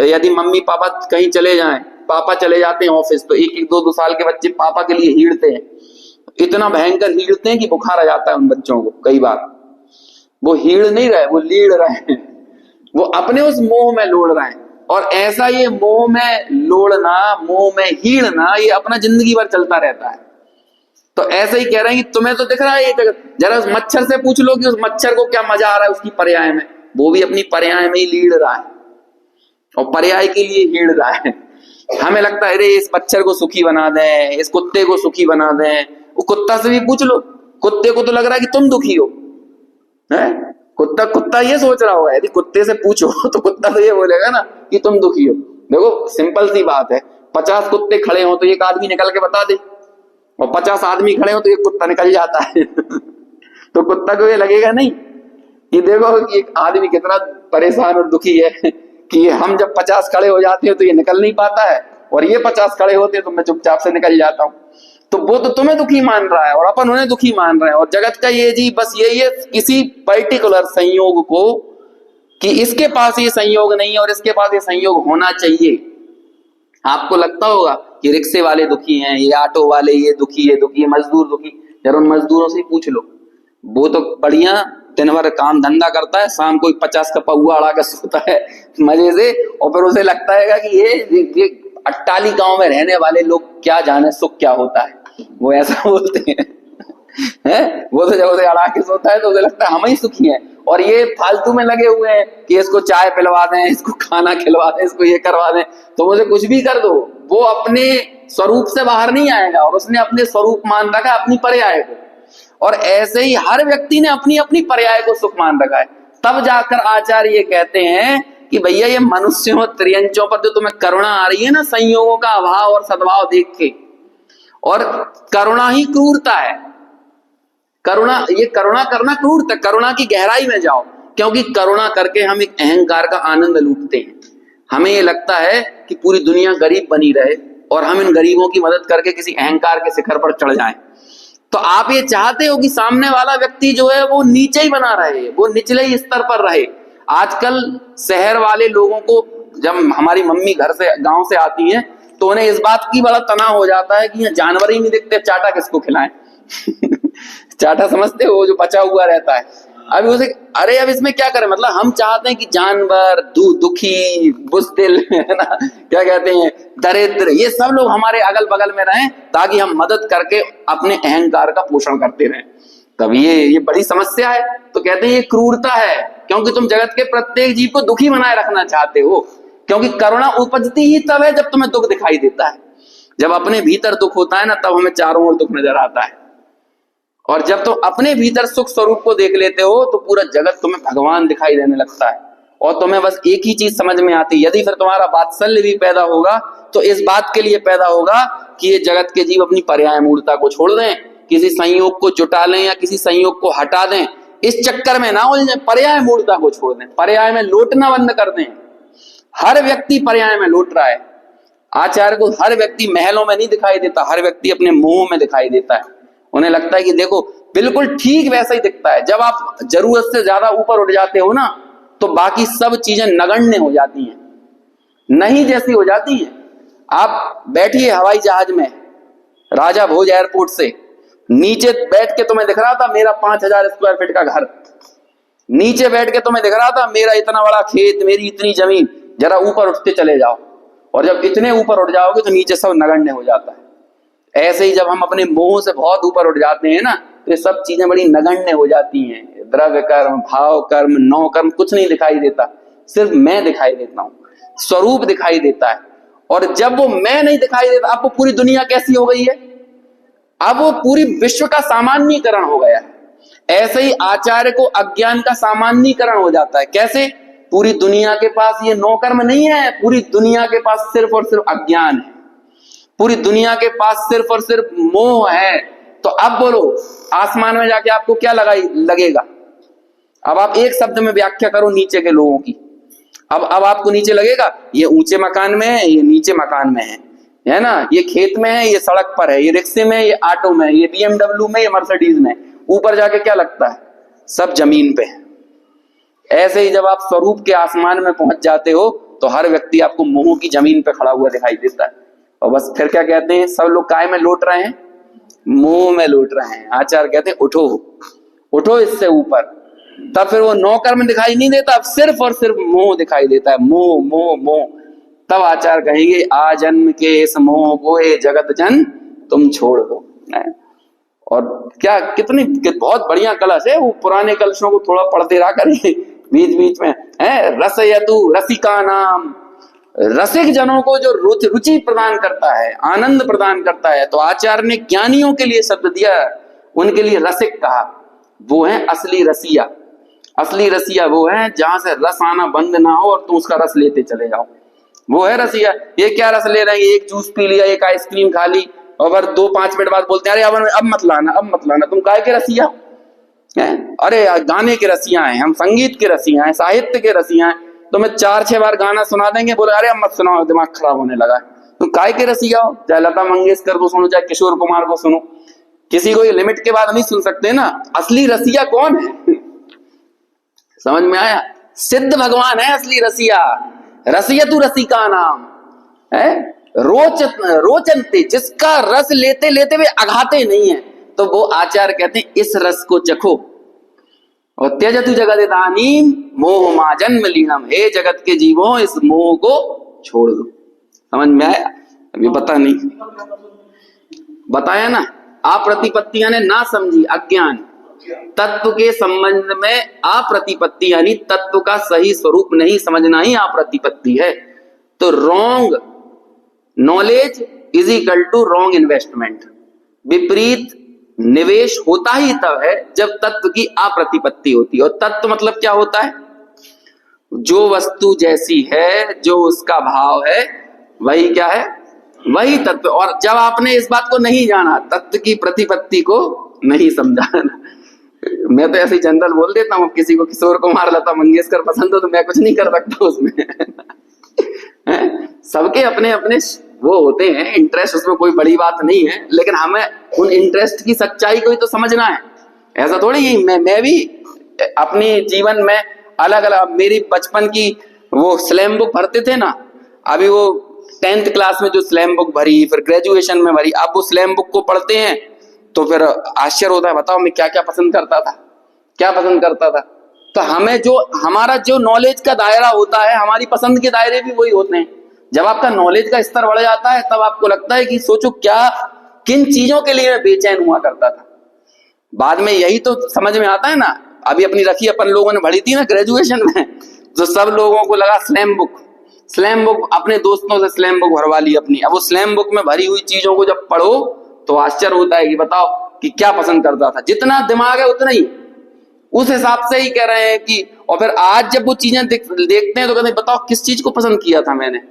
यदि मम्मी पापा कहीं चले जाएं, पापा चले जाते हैं ऑफिस, तो एक एक दो साल के बच्चे पापा के लिए हीड़ते हैं। इतना भयंकर हीड़ते हैं कि बुखार आ जाता है उन बच्चों को। कई बार वो हीड़ नहीं रहे, वो लीड़ रहे हैं, वो अपने उस मोह में लोड़ रहे हैं। और ऐसा ये मोह में लोड़ना, मोह में हीड़ना, ये अपना जिंदगी भर चलता रहता है। तो ऐसे ही कह रहे हैं कि तुम्हें तो दिख रहा है ये जगत, जरा उस मच्छर से पूछ लो कि उस मच्छर को क्या मजा आ रहा है उसकी पर्याय में। वो भी अपनी पर्याय में ही लीड़ रहा है और पर्याय के लिए हीड़ रहा है। हमें लगता है अरे इस मच्छर को सुखी बना दें, इस कुत्ते को सुखी बना दें। वो कुत्ता से भी पूछ लो, कुत्ते को तो लग रहा है कि तुम दुखी हो, है? कुत्ता ये सोच रहा होगा। यदि कुत्ते से पूछो तो कुत्ता तो ये बोलेगा ना कि तुम दुखी हो। देखो सिंपल सी बात है, 50 कुत्ते खड़े हो तो एक आदमी निकल के बता दे, और 50 आदमी खड़े हो तो एक कुत्ता निकल जाता है। तो कुत्ता को ये लगेगा नहीं कि देखो कि एक आदमी कितना परेशान और दुखी है कि हम जब 50 खड़े हो जाते हैं तो ये निकल नहीं पाता है, और ये 50 खड़े होते हैं तो मैं चुपचाप से निकल जाता हूँ। तो वो तो तुम्हें दुखी मान रहा है और अपन उन्हें दुखी मान रहे हैं। और जगत का ये जी बस यही है, किसी पर्टिकुलर संयोग को कि इसके पास ये संयोग नहीं है और इसके पास ये संयोग होना चाहिए। आपको लगता होगा कि रिक्शे वाले दुखी हैं, ये ऑटो वाले ये दुखी है, मजदूर दुखी। जरा उन मजदूरों से पूछ लो, वो तो बढ़िया दिन भर काम धंधा करता है, शाम को 50 का पौआ अड़ा कर सोता है मजे से, और फिर उसे लगता है कि ये अट्टालिकाओं में रहने वाले लोग क्या जाने सुख क्या होता है। वो ऐसा बोलते हैं वो तो जब उसे अड़ा के सोता है तो उसे लगता है हम ही सुखी हैं, और ये फालतू में लगे हुए हैं कि इसको चाय पिलवा दें, इसको खाना खिलवा दें, इसको ये करवा दें। तो मुझे कुछ भी कर दो, वो अपने स्वरूप से बाहर नहीं आएगा, और उसने अपने स्वरूप मान रखा है अपनी पर्याय को। और ऐसे ही हर व्यक्ति ने अपनी अपनी पर्याय को सुख मान रखा है। तब जाकर आचार्य ये कहते हैं कि भैया ये मनुष्यों त्रियंचों पर जो तुम्हें करुणा आ रही है ना, संयोगों का अभाव और सद्भाव देख के, और करुणा ही क्रूरता है। करुणा करना क्रूरता। करुणा की गहराई में जाओ, क्योंकि करुणा करके हम एक अहंकार का आनंद लूटते हैं। हमें ये लगता है कि पूरी दुनिया गरीब बनी रहे और हम इन गरीबों की मदद करके किसी अहंकार के शिखर पर चढ़ जाएं। तो आप ये चाहते हो कि सामने वाला व्यक्ति जो है वो नीचे ही बना रहे, वो निचले ही स्तर पर रहे। आजकल शहर वाले लोगों को, जब हमारी मम्मी घर से गांव से आती हैं तो उन्हें इस बात की बड़ा तनाव हो जाता है कि यहाँ जानवर ही नहीं दिखते, चाटा किसको खिलाएं। चाटा समझते हो, वो जो बचा हुआ रहता है। अभी उसे अरे अब इसमें क्या करें, मतलब हम चाहते हैं कि जानवर, दुखी, बुज़दिल, है ना, क्या कहते हैं, दरिद्र, ये सब लोग हमारे अगल बगल में रहें ताकि हम मदद करके अपने अहंकार का पोषण करते रहें। तब ये बड़ी समस्या है। तो कहते हैं ये क्रूरता है, क्योंकि तुम जगत के प्रत्येक जीव को दुखी बनाए रखना चाहते हो। क्योंकि करुणा उपजती ही तब है जब तुम्हें दुख दिखाई देता है। जब अपने भीतर दुख होता है ना, तब हमें चारों ओर दुख नजर आता है। और जब तुम अपने भीतर सुख स्वरूप को देख लेते हो तो पूरा जगत तुम्हें भगवान दिखाई देने लगता है, और तुम्हें बस एक ही चीज समझ में आती है। यदि फिर तुम्हारा वात्सल्य भी पैदा होगा तो इस बात के लिए पैदा होगा कि ये जगत के जीव अपनी पर्याय मूर्ता को छोड़ दें, किसी संयोग को जुटा लें या किसी संयोग को हटा दें, इस चक्कर में ना उलझें, पर्याय मूर्ता को छोड़ दें, पर्याय में लौटना बंद कर दें। हर व्यक्ति पर्याय में लौट रहा है। आचार्य को हर व्यक्ति महलों में नहीं दिखाई देता, हर व्यक्ति अपने मोह में दिखाई देता है। उन्हें लगता है कि देखो बिल्कुल ठीक वैसा ही दिखता है। जब आप जरूरत से ज्यादा ऊपर उठ जाते हो ना, तो बाकी सब चीजें नगण्य हो जाती हैं, नहीं जैसी हो जाती हैं। आप बैठिए हवाई जहाज में राजा भोज एयरपोर्ट से, नीचे बैठ के तुम्हें दिख रहा था मेरा 5000 स्क्वायर फीट का घर, नीचे बैठ के तुम्हें दिख रहा था मेरा इतना बड़ा खेत, मेरी इतनी जमीन। जरा ऊपर उठते चले जाओ, और जब इतने ऊपर उठ जाओगे तो नीचे सब नगण्य हो जाता है। ऐसे ही जब हम अपने मोह से बहुत ऊपर उठ जाते हैं ना, तो ये सब चीजें बड़ी नगण्य हो जाती हैं। द्रव्य कर्म, भाव कर्म, नौ कर्म कुछ नहीं दिखाई देता, सिर्फ मैं दिखाई देता हूं, स्वरूप दिखाई देता है। और जब वो मैं नहीं दिखाई देता, अब वो पूरी दुनिया कैसी हो गई है, अब वो पूरी विश्व का सामान्यीकरण हो गया है। ऐसे ही आचार्य को अज्ञान का सामान्यीकरण हो जाता है। कैसे? पूरी दुनिया के पास ये नौ कर्म नहीं है, पूरी दुनिया के पास सिर्फ और सिर्फ अज्ञान है, पूरी दुनिया के पास सिर्फ और सिर्फ मोह है। तो अब बोलो आसमान में जाके आपको क्या लगेगा? अब आप एक शब्द में व्याख्या करो नीचे के लोगों की। अब आपको नीचे लगेगा ये ऊंचे मकान में है, ये नीचे मकान में है ना, ये खेत में है, ये सड़क पर है, ये रिक्शे में, ये ऑटो में, ये BMW में, ये मर्सिडीज में। ऊपर जाके क्या लगता है? सब जमीन पे है। ऐसे ही जब आप स्वरूप के आसमान में पहुंच जाते हो तो हर व्यक्ति आपको मोह की जमीन पे खड़ा हुआ दिखाई देता है। और बस फिर क्या कहते हैं सब लोग? काय में लौट रहे हैं? मोह में लौट रहे हैं। आचार्य कहते हैं उठो, उठो इससे ऊपर। तब फिर वो नौ कर्म दिखाई नहीं देता, अब सिर्फ और सिर्फ मोह दिखाई देता है। मोह मोह मोह। तब आचार्य कहेंगे आ जन्म के इस मोह को ये जगत जन तुम छोड़ दो। और क्या कितनी बहुत बढ़िया कलश है, वो पुराने कलशों को थोड़ा पढ़ते रहा करिए बीच बीच में। है रसयतु रसिका नाम, रसिक जनों को जो रुचि प्रदान करता है, आनंद प्रदान करता है। तो आचार्य ने ज्ञानियों के लिए शब्द दिया, उनके लिए रसिक कहा। वो है असली रसिया। असली रसिया वो है जहां से रस आना बंद ना हो और तुम उसका रस लेते चले जाओ, वो है रसिया। ये क्या रस ले रहे हैं? एक जूस पी लिया, एक आइसक्रीम खा ली, और 2-5 मिनट बाद बोलते हैं अरे अब मत लाना, अब मत लाना। तुम काय के रसिया हैं? अरे गाने के रसिया हैं हम, संगीत के रसिया हैं, साहित्य के रसिया हैं। तो मैं 4-6 बार गाना सुना देंगे, बोले अरे अब मत सुनाओ, दिमाग खराब होने लगा है। तुम काय के रसिया हो? चाहे लता मंगेशकर को सुनो, चाहे किशोर कुमार को सुनो, किसी को ये लिमिट के बाद नहीं सुन सकते ना। असली रसिया कौन है? समझ में आया? सिद्ध भगवान है असली रसिया। रसियतु रसिका नाम है, रोचनते, जिसका रस लेते लेते वे अघाते नहीं है। तो वो आचार्य कहते हैं इस रस को चखो। और त्यजतु जगदिदानीम मोह मा जन्म लीनम, हे जगत के जीवों इस मोह को छोड़ दो। समझ में आया? अभी पता नहीं बताया ना, अप्रतिपत्ति यानी ना समझी, अज्ञान। तत्व के संबंध में अप्रतिपत्ति यानी तत्व का सही स्वरूप नहीं समझना ही अप्रतिपत्ति है। तो wrong knowledge is equal to wrong investment. विपरीत निवेश होता ही तब है जब तत्व की अप्रतिपत्ति होती है। और तत्व मतलब क्या होता है? जो वस्तु जैसी है, जो उसका भाव है, वही क्या है? वही तत्व। और जब आपने इस बात को नहीं जाना, तत्व की प्रतिपत्ति को नहीं समझा, मैं तो ऐसे जनरल बोल देता हूँ, किसी को किशोर कुमार, लता मंगेशकर पसंद हो तो मैं कुछ नहीं कर सकता उसमें। सबके अपने अपने वो होते हैं इंटरेस्ट, उसमें कोई बड़ी बात नहीं है, लेकिन हमें उन इंटरेस्ट की सच्चाई को ही तो समझना है। ऐसा थोड़ी ही मैं भी अपने जीवन में अलग अलग, मेरी बचपन की वो स्लैम बुक भरते थे ना, अभी वो 10th क्लास में जो स्लैम बुक भरी, फिर ग्रेजुएशन में भरी, अब वो स्लैम बुक को पढ़ते हैं तो फिर आश्चर्य होता है, बताओ मैं क्या क्या पसंद करता था, क्या पसंद करता था। तो हमें जो हमारा जो नॉलेज का दायरा होता है, हमारी पसंद के दायरे भी वही होते हैं। जब आपका नॉलेज का स्तर बढ़ जाता है तब आपको लगता है कि सोचो क्या किन चीजों के लिए मैं बेचैन हुआ करता था। बाद में यही तो समझ में आता है ना। अभी अपनी रखी अपन लोगों ने भरी थी ना ग्रेजुएशन में, तो सब लोगों को लगा स्लैम बुक, अपने दोस्तों से स्लैम बुक भरवा ली अपनी। अब वो स्लैम बुक में भरी हुई चीजों को जब पढ़ो तो आश्चर्य होता है कि बताओ कि क्या पसंद करता था। जितना दिमाग है उतना ही, उस हिसाब से ही कह रहे हैं कि। और फिर आज जब वो चीजें देखते हैं तो कहते हैं बताओ किस चीज को पसंद किया था मैंने।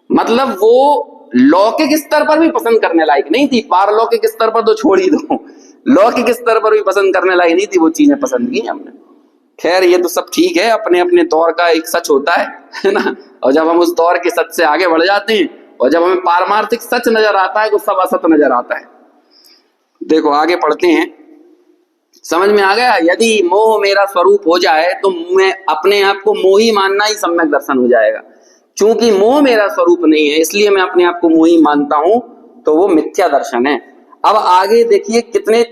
मतलब वो लौकिक स्तर पर भी पसंद करने लायक नहीं थी, पारलौकिक स्तर पर तो छोड़ ही दो, लौकिक स्तर पर भी पसंद करने लायक नहीं थी, वो चीजें पसंद की हमने। खैर ये तो सब ठीक है, अपने अपने दौर का एक सच होता है ना। और जब हम उस दौर के सच से आगे बढ़ जाते हैं और जब हमें पारमार्थिक सच नजर आता है तो सब असत नजर आता है। देखो आगे पढ़ते हैं, समझ में आ गया? यदि मोह मेरा स्वरूप हो जाए तो मैं अपने आप को मोही मानना ही सम्यक दर्शन हो जाएगा। चूंकि मोह मेरा स्वरूप नहीं है इसलिए मैं अपने आप को मोही मानता हूं, तो वो मिथ्या दर्शन है। अब आगे देखिए कितने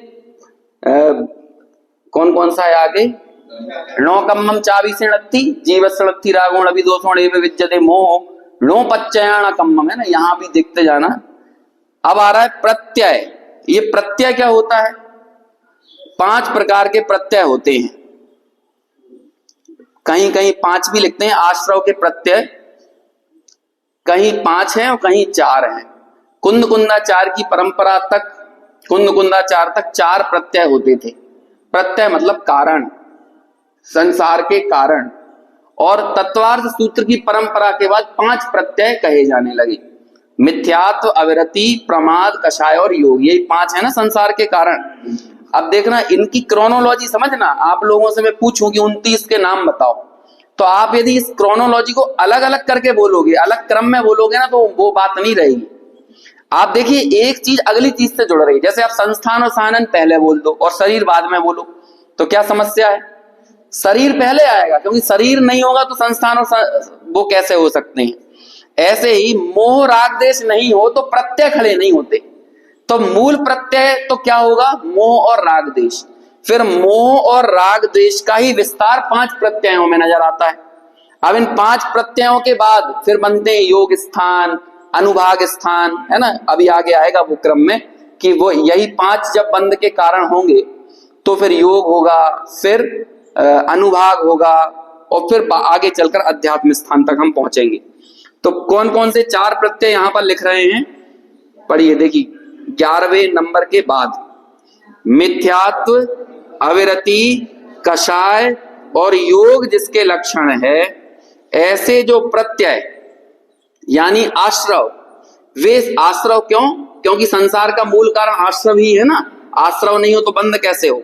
कौन कौन सा है आगे। नो कम्मम चावी सिणत्ति जीव सिणत्ति रागोण अभिदोषोण एवं विद्यते मोह नो पच्चयाण कम्मम, है ना, यहां भी देखते जाना। अब आ रहा है प्रत्यय। ये प्रत्यय क्या होता है? 5 प्रकार के प्रत्यय होते हैं, कहीं कहीं 5 भी लिखते हैं आश्रव के प्रत्यय, कहीं 5 हैं और कहीं 4 हैं। कुंद कुंदाचार की परंपरा तक, कुंद कुंदाचार तक 4 प्रत्यय होते थे। प्रत्यय मतलब कारण, संसार के कारण। और तत्वार्थ सूत्र की परंपरा के बाद 5 प्रत्यय कहे जाने लगे। मिथ्यात्व, अविरति, प्रमाद, कषाय और योग, यही 5 है ना संसार के कारण। अब देखना इनकी क्रोनोलॉजी समझना। आप लोगों से मैं पूछूं कि 29 के नाम बताओ, तो आप यदि इस क्रोनोलॉजी को अलग अलग करके बोलोगे, अलग क्रम में बोलोगे ना, तो वो बात नहीं रहेगी। आप देखिए एक चीज अगली चीज से जुड़ रही है। जैसे आप संस्थान और सानन पहले बोल दो और शरीर बाद में बोलो, तो क्या समस्या है? शरीर पहले आएगा, क्योंकि शरीर नहीं होगा तो संस्थान और वो कैसे हो सकते हैं। ऐसे ही मोह राग देश नहीं हो तो प्रत्यय खड़े नहीं होते। तो मूल प्रत्यय तो क्या होगा? मोह और राग देश। फिर मोह और राग देश का ही विस्तार 5 प्रत्ययों में नजर आता है। अब इन 5 प्रत्ययों के बाद फिर बनते हैं योग स्थान, अनुभाग स्थान, है ना। अभी आगे आएगा वो क्रम में कि वो यही 5 जब बंध के कारण होंगे तो फिर योग होगा, फिर अनुभाग होगा, और फिर आगे चलकर अध्यात्म स्थान तक हम पहुंचेंगे। तो कौन कौन से 4 प्रत्यय यहां पर लिख रहे हैं, पढ़िए। देखिए 11वें नंबर के बाद मिथ्यात्व, अविरति, कषाय और योग जिसके लक्षण है, ऐसे जो प्रत्यय यानी आश्रव, वे आश्रव क्यों? क्योंकि संसार का मूल कारण आश्रव ही है ना। आश्रव नहीं हो तो बंध कैसे हो?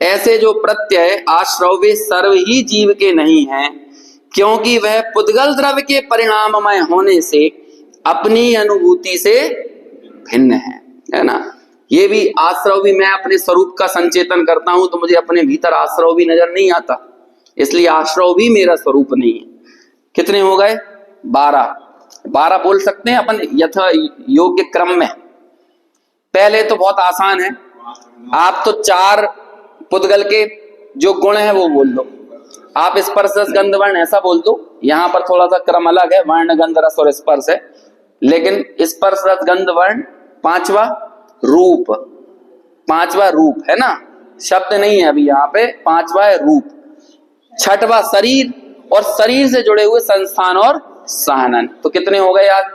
ऐसे जो प्रत्यय आश्रव वे सर्व ही जीव के नहीं हैं, क्योंकि वह पुद्गल द्रव्य के परिणाममय होने से अपनी अनुभूति से भिन्न है ना। ये भी आश्रव भी, मैं अपने स्वरूप का संचेतन करता हूं तो मुझे अपने भीतर आश्रव भी नजर नहीं आता, इसलिए आश्रव भी मेरा स्वरूप नहीं है। कितने हो गए? 12 बोल सकते हैं अपन यथा योग्य क्रम में। पहले तो बहुत आसान है, आप तो 4 पुद्गल के जो गुण है वो बोल दो। आप स्पर्श रस गंध वर्ण ऐसा बोल दो। यहां पर थोड़ा सा क्रम अलग है, वर्ण गंध रस और स्पर्श है, लेकिन स्पर्श रस गंध वर्ण 5वां रूप, 5वां रूप है ना, शब्द नहीं है अभी यहाँ पे, 5वां है रूप, 6वां शरीर और शरीर से जुड़े हुए संस्थान और साहनन। तो कितने हो गए आज?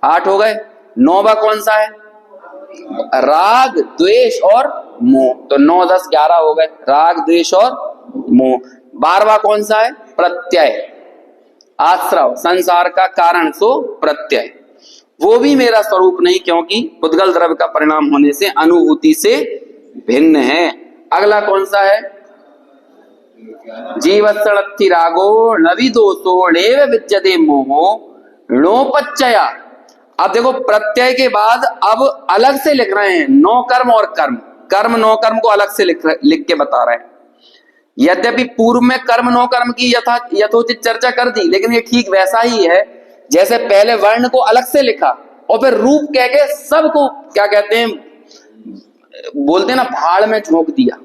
8 हो गए। 9वां कौन सा है? राग, द्वेष और मोह। तो 9, 10, 11 हो गए, राग, द्वेष और मोह। 12वां कौन सा है? प्रत्यय, आश्रव, संसार का कारण सो प्रत्यय। वो भी मेरा स्वरूप नहीं, क्योंकि पुद्गल द्रव्य का परिणाम होने से अनुभूति से भिन्न है। अगला कौन सा है? जीवत्सणत्ति रागो नविदोषो लेव विद्यते मोहो णोपच्चया। अब देखो प्रत्यय के बाद अब अलग से लिख रहे हैं नौ कर्म और कर्म। कर्म नौ कर्म को अलग से लिख के बता रहे हैं। यद्यपि पूर्व में कर्म नौ कर्म की यथोचित चर्चा कर दी, लेकिन ये ठीक वैसा ही है जैसे पहले वर्ण को अलग से लिखा और फिर रूप कह के सबको क्या कहते हैं, बोलते हैं ना, भाड़ में झोंक दिया,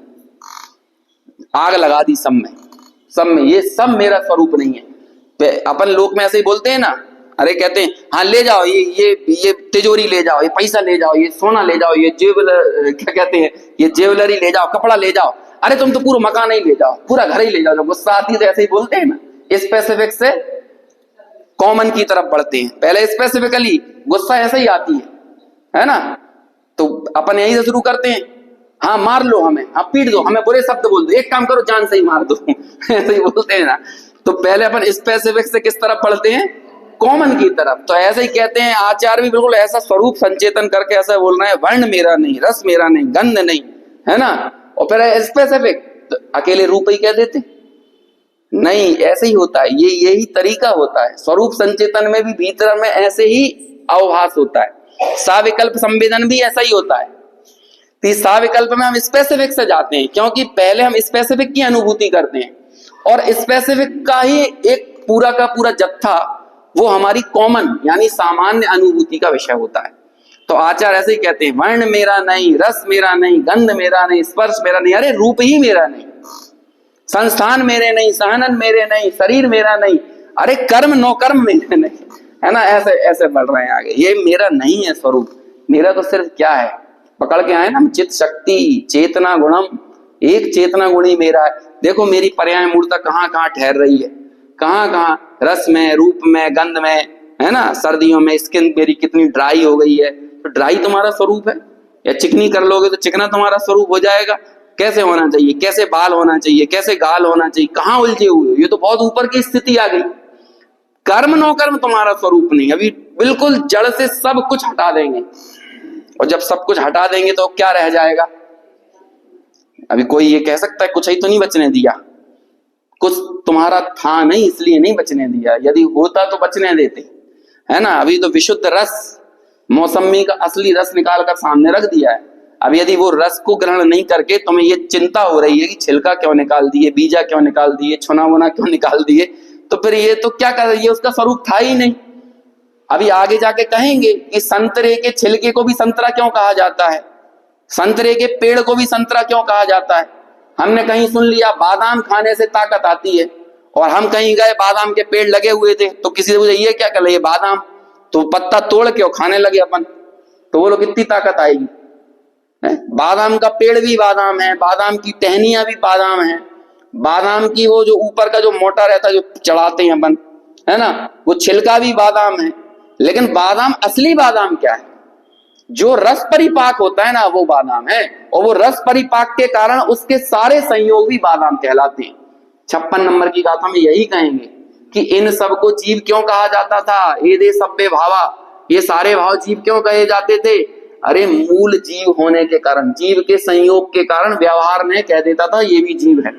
आग लगा दी सब में। ये सब मेरा स्वरूप नहीं है। अपन लोक में ऐसे ही बोलते हैं ना, अरे कहते हैं हाँ ले जाओ ये तिजोरी ले जाओ, ये पैसा ले जाओ, ये सोना ले जाओ, ये क्या कहते हैं, ये ज्वेलरी ले जाओ, कपड़ा ले जाओ। अरे तुम तो पूरा मकान ही ले जाओ, पूरा घर ही ले जाओ। जब गुस्सा आती है तो ऐसे ही बोलते हैं ना, स्पेसिफिक से कॉमन की तरफ बढ़ते हैं। पहले स्पेसिफिकली गुस्सा ऐसे ही आती है ना, तो अपन यही से शुरू करते हैं, हाँ मार लो हमें, हाँ पीट दो हमें, बुरे शब्द बोल दो, एक काम करो जान से ही मार दो ऐसे ही बोलते हैं ना। तो पहले अपन स्पेसिफिक से किस तरफ पढ़ते हैं, कॉमन की तरफ। तो ऐसे ही कहते हैं आचार्य भी बिल्कुल ऐसा स्वरूप संचेतन करके ऐसा बोल रहे हैं, वर्ण मेरा नहीं, रस मेरा नहीं, गंध नहीं, है ना। और फिर स्पेसिफिक तो अकेले रूप ही कह देते नहीं, ऐसे ही होता है। यही तरीका होता है स्वरूप संचेतन में भी, भीतर में ऐसे ही अवभास होता है। साविकल्प संवेदन भी ऐसा ही होता है। तीसरा विकल्प में हम स्पेसिफिक से जाते हैं, क्योंकि पहले हम स्पेसिफिक की अनुभूति करते हैं और स्पेसिफिक का ही एक पूरा का पूरा जत्था वो हमारी कॉमन यानी सामान्य अनुभूति का विषय होता है। तो आचार्य ऐसे ही कहते हैं, वर्ण मेरा नहीं, रस मेरा नहीं, गंध मेरा नहीं, स्पर्श मेरा नहीं, अरे रूप ही मेरा नहीं, संस्थान मेरे नहीं, सहनन मेरे नहीं, शरीर मेरा नहीं, अरे कर्म नो कर्म मेरे नहीं, है ना। ऐसे ऐसे बढ़ रहे हैं आगे। ये मेरा नहीं है स्वरूप, मेरा तो सिर्फ क्या है, पकड़ के आए ना, चित्त शक्ति चेतना गुणम, एक चेतना गुणी मेरा है। देखो मेरी पर्याय मूर्ता कहाँ कहाँ ठहर रही है, कहाँ कहाँ, रस में, रूप में, गंध में, है ना। सर्दियों में स्किन मेरी कितनी ड्राई हो गई है, तो ड्राई तुम्हारा स्वरूप है, या चिकनी कर लोगे तो चिकना तुम्हारा स्वरूप हो जाएगा। कैसे होना चाहिए, कैसे बाल होना चाहिए, कैसे गाल होना चाहिए, कहाँ उलझे हुए, ये तो बहुत ऊपर की स्थिति आ गई। कर्म नो कर्म तुम्हारा स्वरूप नहीं, अभी बिल्कुल जड़ से सब कुछ हटा देंगे, और जब सब कुछ हटा देंगे तो क्या रह जाएगा। अभी कोई ये कह सकता है कुछ ही तो नहीं बचने दिया, कुछ तुम्हारा था नहीं इसलिए नहीं बचने दिया, यदि होता तो बचने देते, है ना। अभी तो विशुद्ध रस, मौसमी का असली रस निकाल कर सामने रख दिया है। अब यदि वो रस को ग्रहण नहीं करके तुम्हें ये चिंता हो रही है कि छिलका क्यों निकाल दिए, बीजा क्यों निकाल दिए, छुना वुना क्यों निकाल दिए, तो फिर ये तो क्या कर रही है, उसका स्वरूप था ही नहीं। अभी आगे जाके कहेंगे कि संतरे के छिलके को भी संतरा क्यों कहा जाता है, संतरे के पेड़ को भी संतरा क्यों कहा जाता है। हमने कहीं सुन लिया बादाम खाने से ताकत आती है, और हम कहीं गए बादाम के पेड़ लगे हुए थे, तो किसी से पूछा ये क्या कर रही है, बादाम, तो पत्ता तोड़ के और खाने लगे अपन, तो बोलो कितनी ताकत आएगी। बादाम का पेड़ भी बादाम है, बादाम की टहनियां भी बादाम है, बादाम की वो जो ऊपर का जो मोटा रहता है जो चढ़ाते हैं अपन, है ना, वो छिलका भी बादाम है। लेकिन बादाम, असली बादाम क्या है, जो रस परिपाक होता है ना वो बादाम है, और वो रस परिपाक के कारण उसके सारे संयोग भी बादाम कहलाते हैं। 56 नंबर की गाथा में यही कहेंगे कि इन सबको जीव क्यों कहा जाता था, ये दे सब्बे भावा, ये सारे भाव जीव क्यों कहे जाते थे। अरे मूल जीव होने के कारण, जीव के संयोग के कारण व्यवहार में कह देता था ये भी जीव है,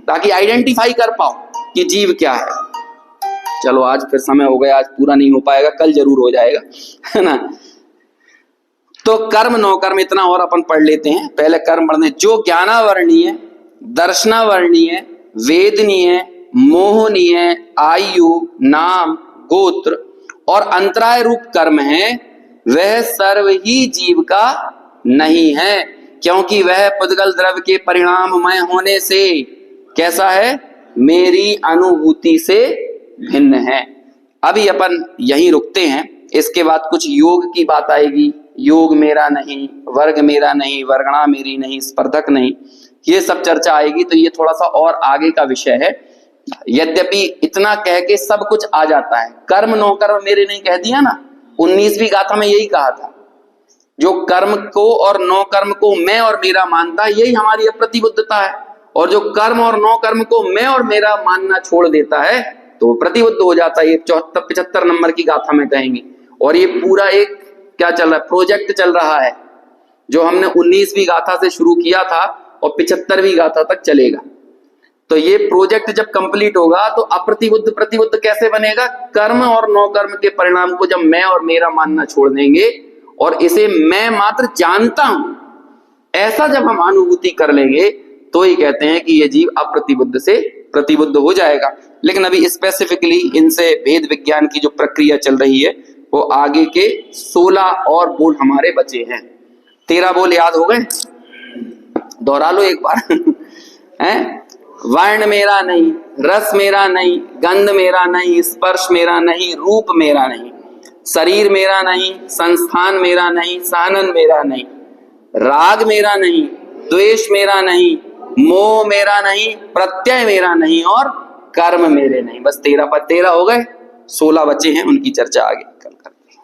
ताकि आइडेंटिफाई कर पाओ कि जीव क्या है। चलो आज फिर समय हो गया, आज पूरा नहीं हो पाएगा, कल जरूर हो जाएगा, है ना। तो कर्म नो कर्म इतना और अपन पढ़ लेते हैं। पहले कर्म पढ़ने, जो ज्ञानावर्णीय, दर्शनावर्णीय, वेदनीय, मोहनीय, आयु, नाम, गोत्र और अंतराय रूप कर्म है, वह सर्व ही जीव का नहीं है, क्योंकि वह पुद्गल द्रव्य के परिणाममय होने से कैसा है, मेरी अनुभूति से भिन्न है। अभी अपन यहीं रुकते हैं, इसके बाद कुछ योग की बात आएगी। योग मेरा नहीं, वर्ग मेरा नहीं, वर्गणा मेरी नहीं, स्पर्धक नहीं, ये सब चर्चा आएगी। तो ये थोड़ा सा और आगे का विषय है। यद्यपि इतना कह के सब कुछ आ जाता है, कर्म नो कर्म मेरे नहीं कह दिया ना, 19वीं गाथा में यही कहा था, जो कर्म को और नो कर्म को मैं और मेरा मानता है यही हमारी अप्रतिबुद्धता है, और जो कर्म और नो कर्म को मैं और मेरा मानना छोड़ देता है तो वो प्रतिबुद्ध हो जाता है। ये 75 नंबर की गाथा में कहेंगे। और ये पूरा एक क्या चल रहा है, प्रोजेक्ट चल रहा है, जो हमने 19वीं गाथा से शुरू किया था और 75वीं गाथा तक चलेगा। तो ये प्रोजेक्ट जब कंप्लीट होगा तो अप्रतिबुद्ध प्रतिबुद्ध कैसे बनेगा, कर्म और नो कर्म के परिणाम को जब मैं और मेरा मानना छोड़ देंगे और इसे मैं मात्र जानता हूं, ऐसा जब हम अनुभूति कर लेंगे तो ही कहते हैं कि ये जीव अप्रतिबुद्ध से प्रतिबुद्ध हो जाएगा। लेकिन अभी स्पेसिफिकली इनसे भेद विज्ञान की जो प्रक्रिया चल रही है वो आगे के 16 और बोल हमारे बचे हैं। 13 बोल याद हो गए, दोहरा लो एक बार हैं। वर्ण मेरा नहीं, रस मेरा नहीं, गंध मेरा नहीं, स्पर्श मेरा नहीं, रूप मेरा नहीं, शरीर मेरा नहीं, संस्थान मेरा नहीं, सहनन मेरा नहीं, राग मेरा नहीं, द्वेष मेरा नहीं, मोह मेरा नहीं, प्रत्यय मेरा नहीं, और कर्म मेरे नहीं। बस 13 पर 13 हो गए, 16 बचे हैं, उनकी चर्चा आगे कल करते हैं।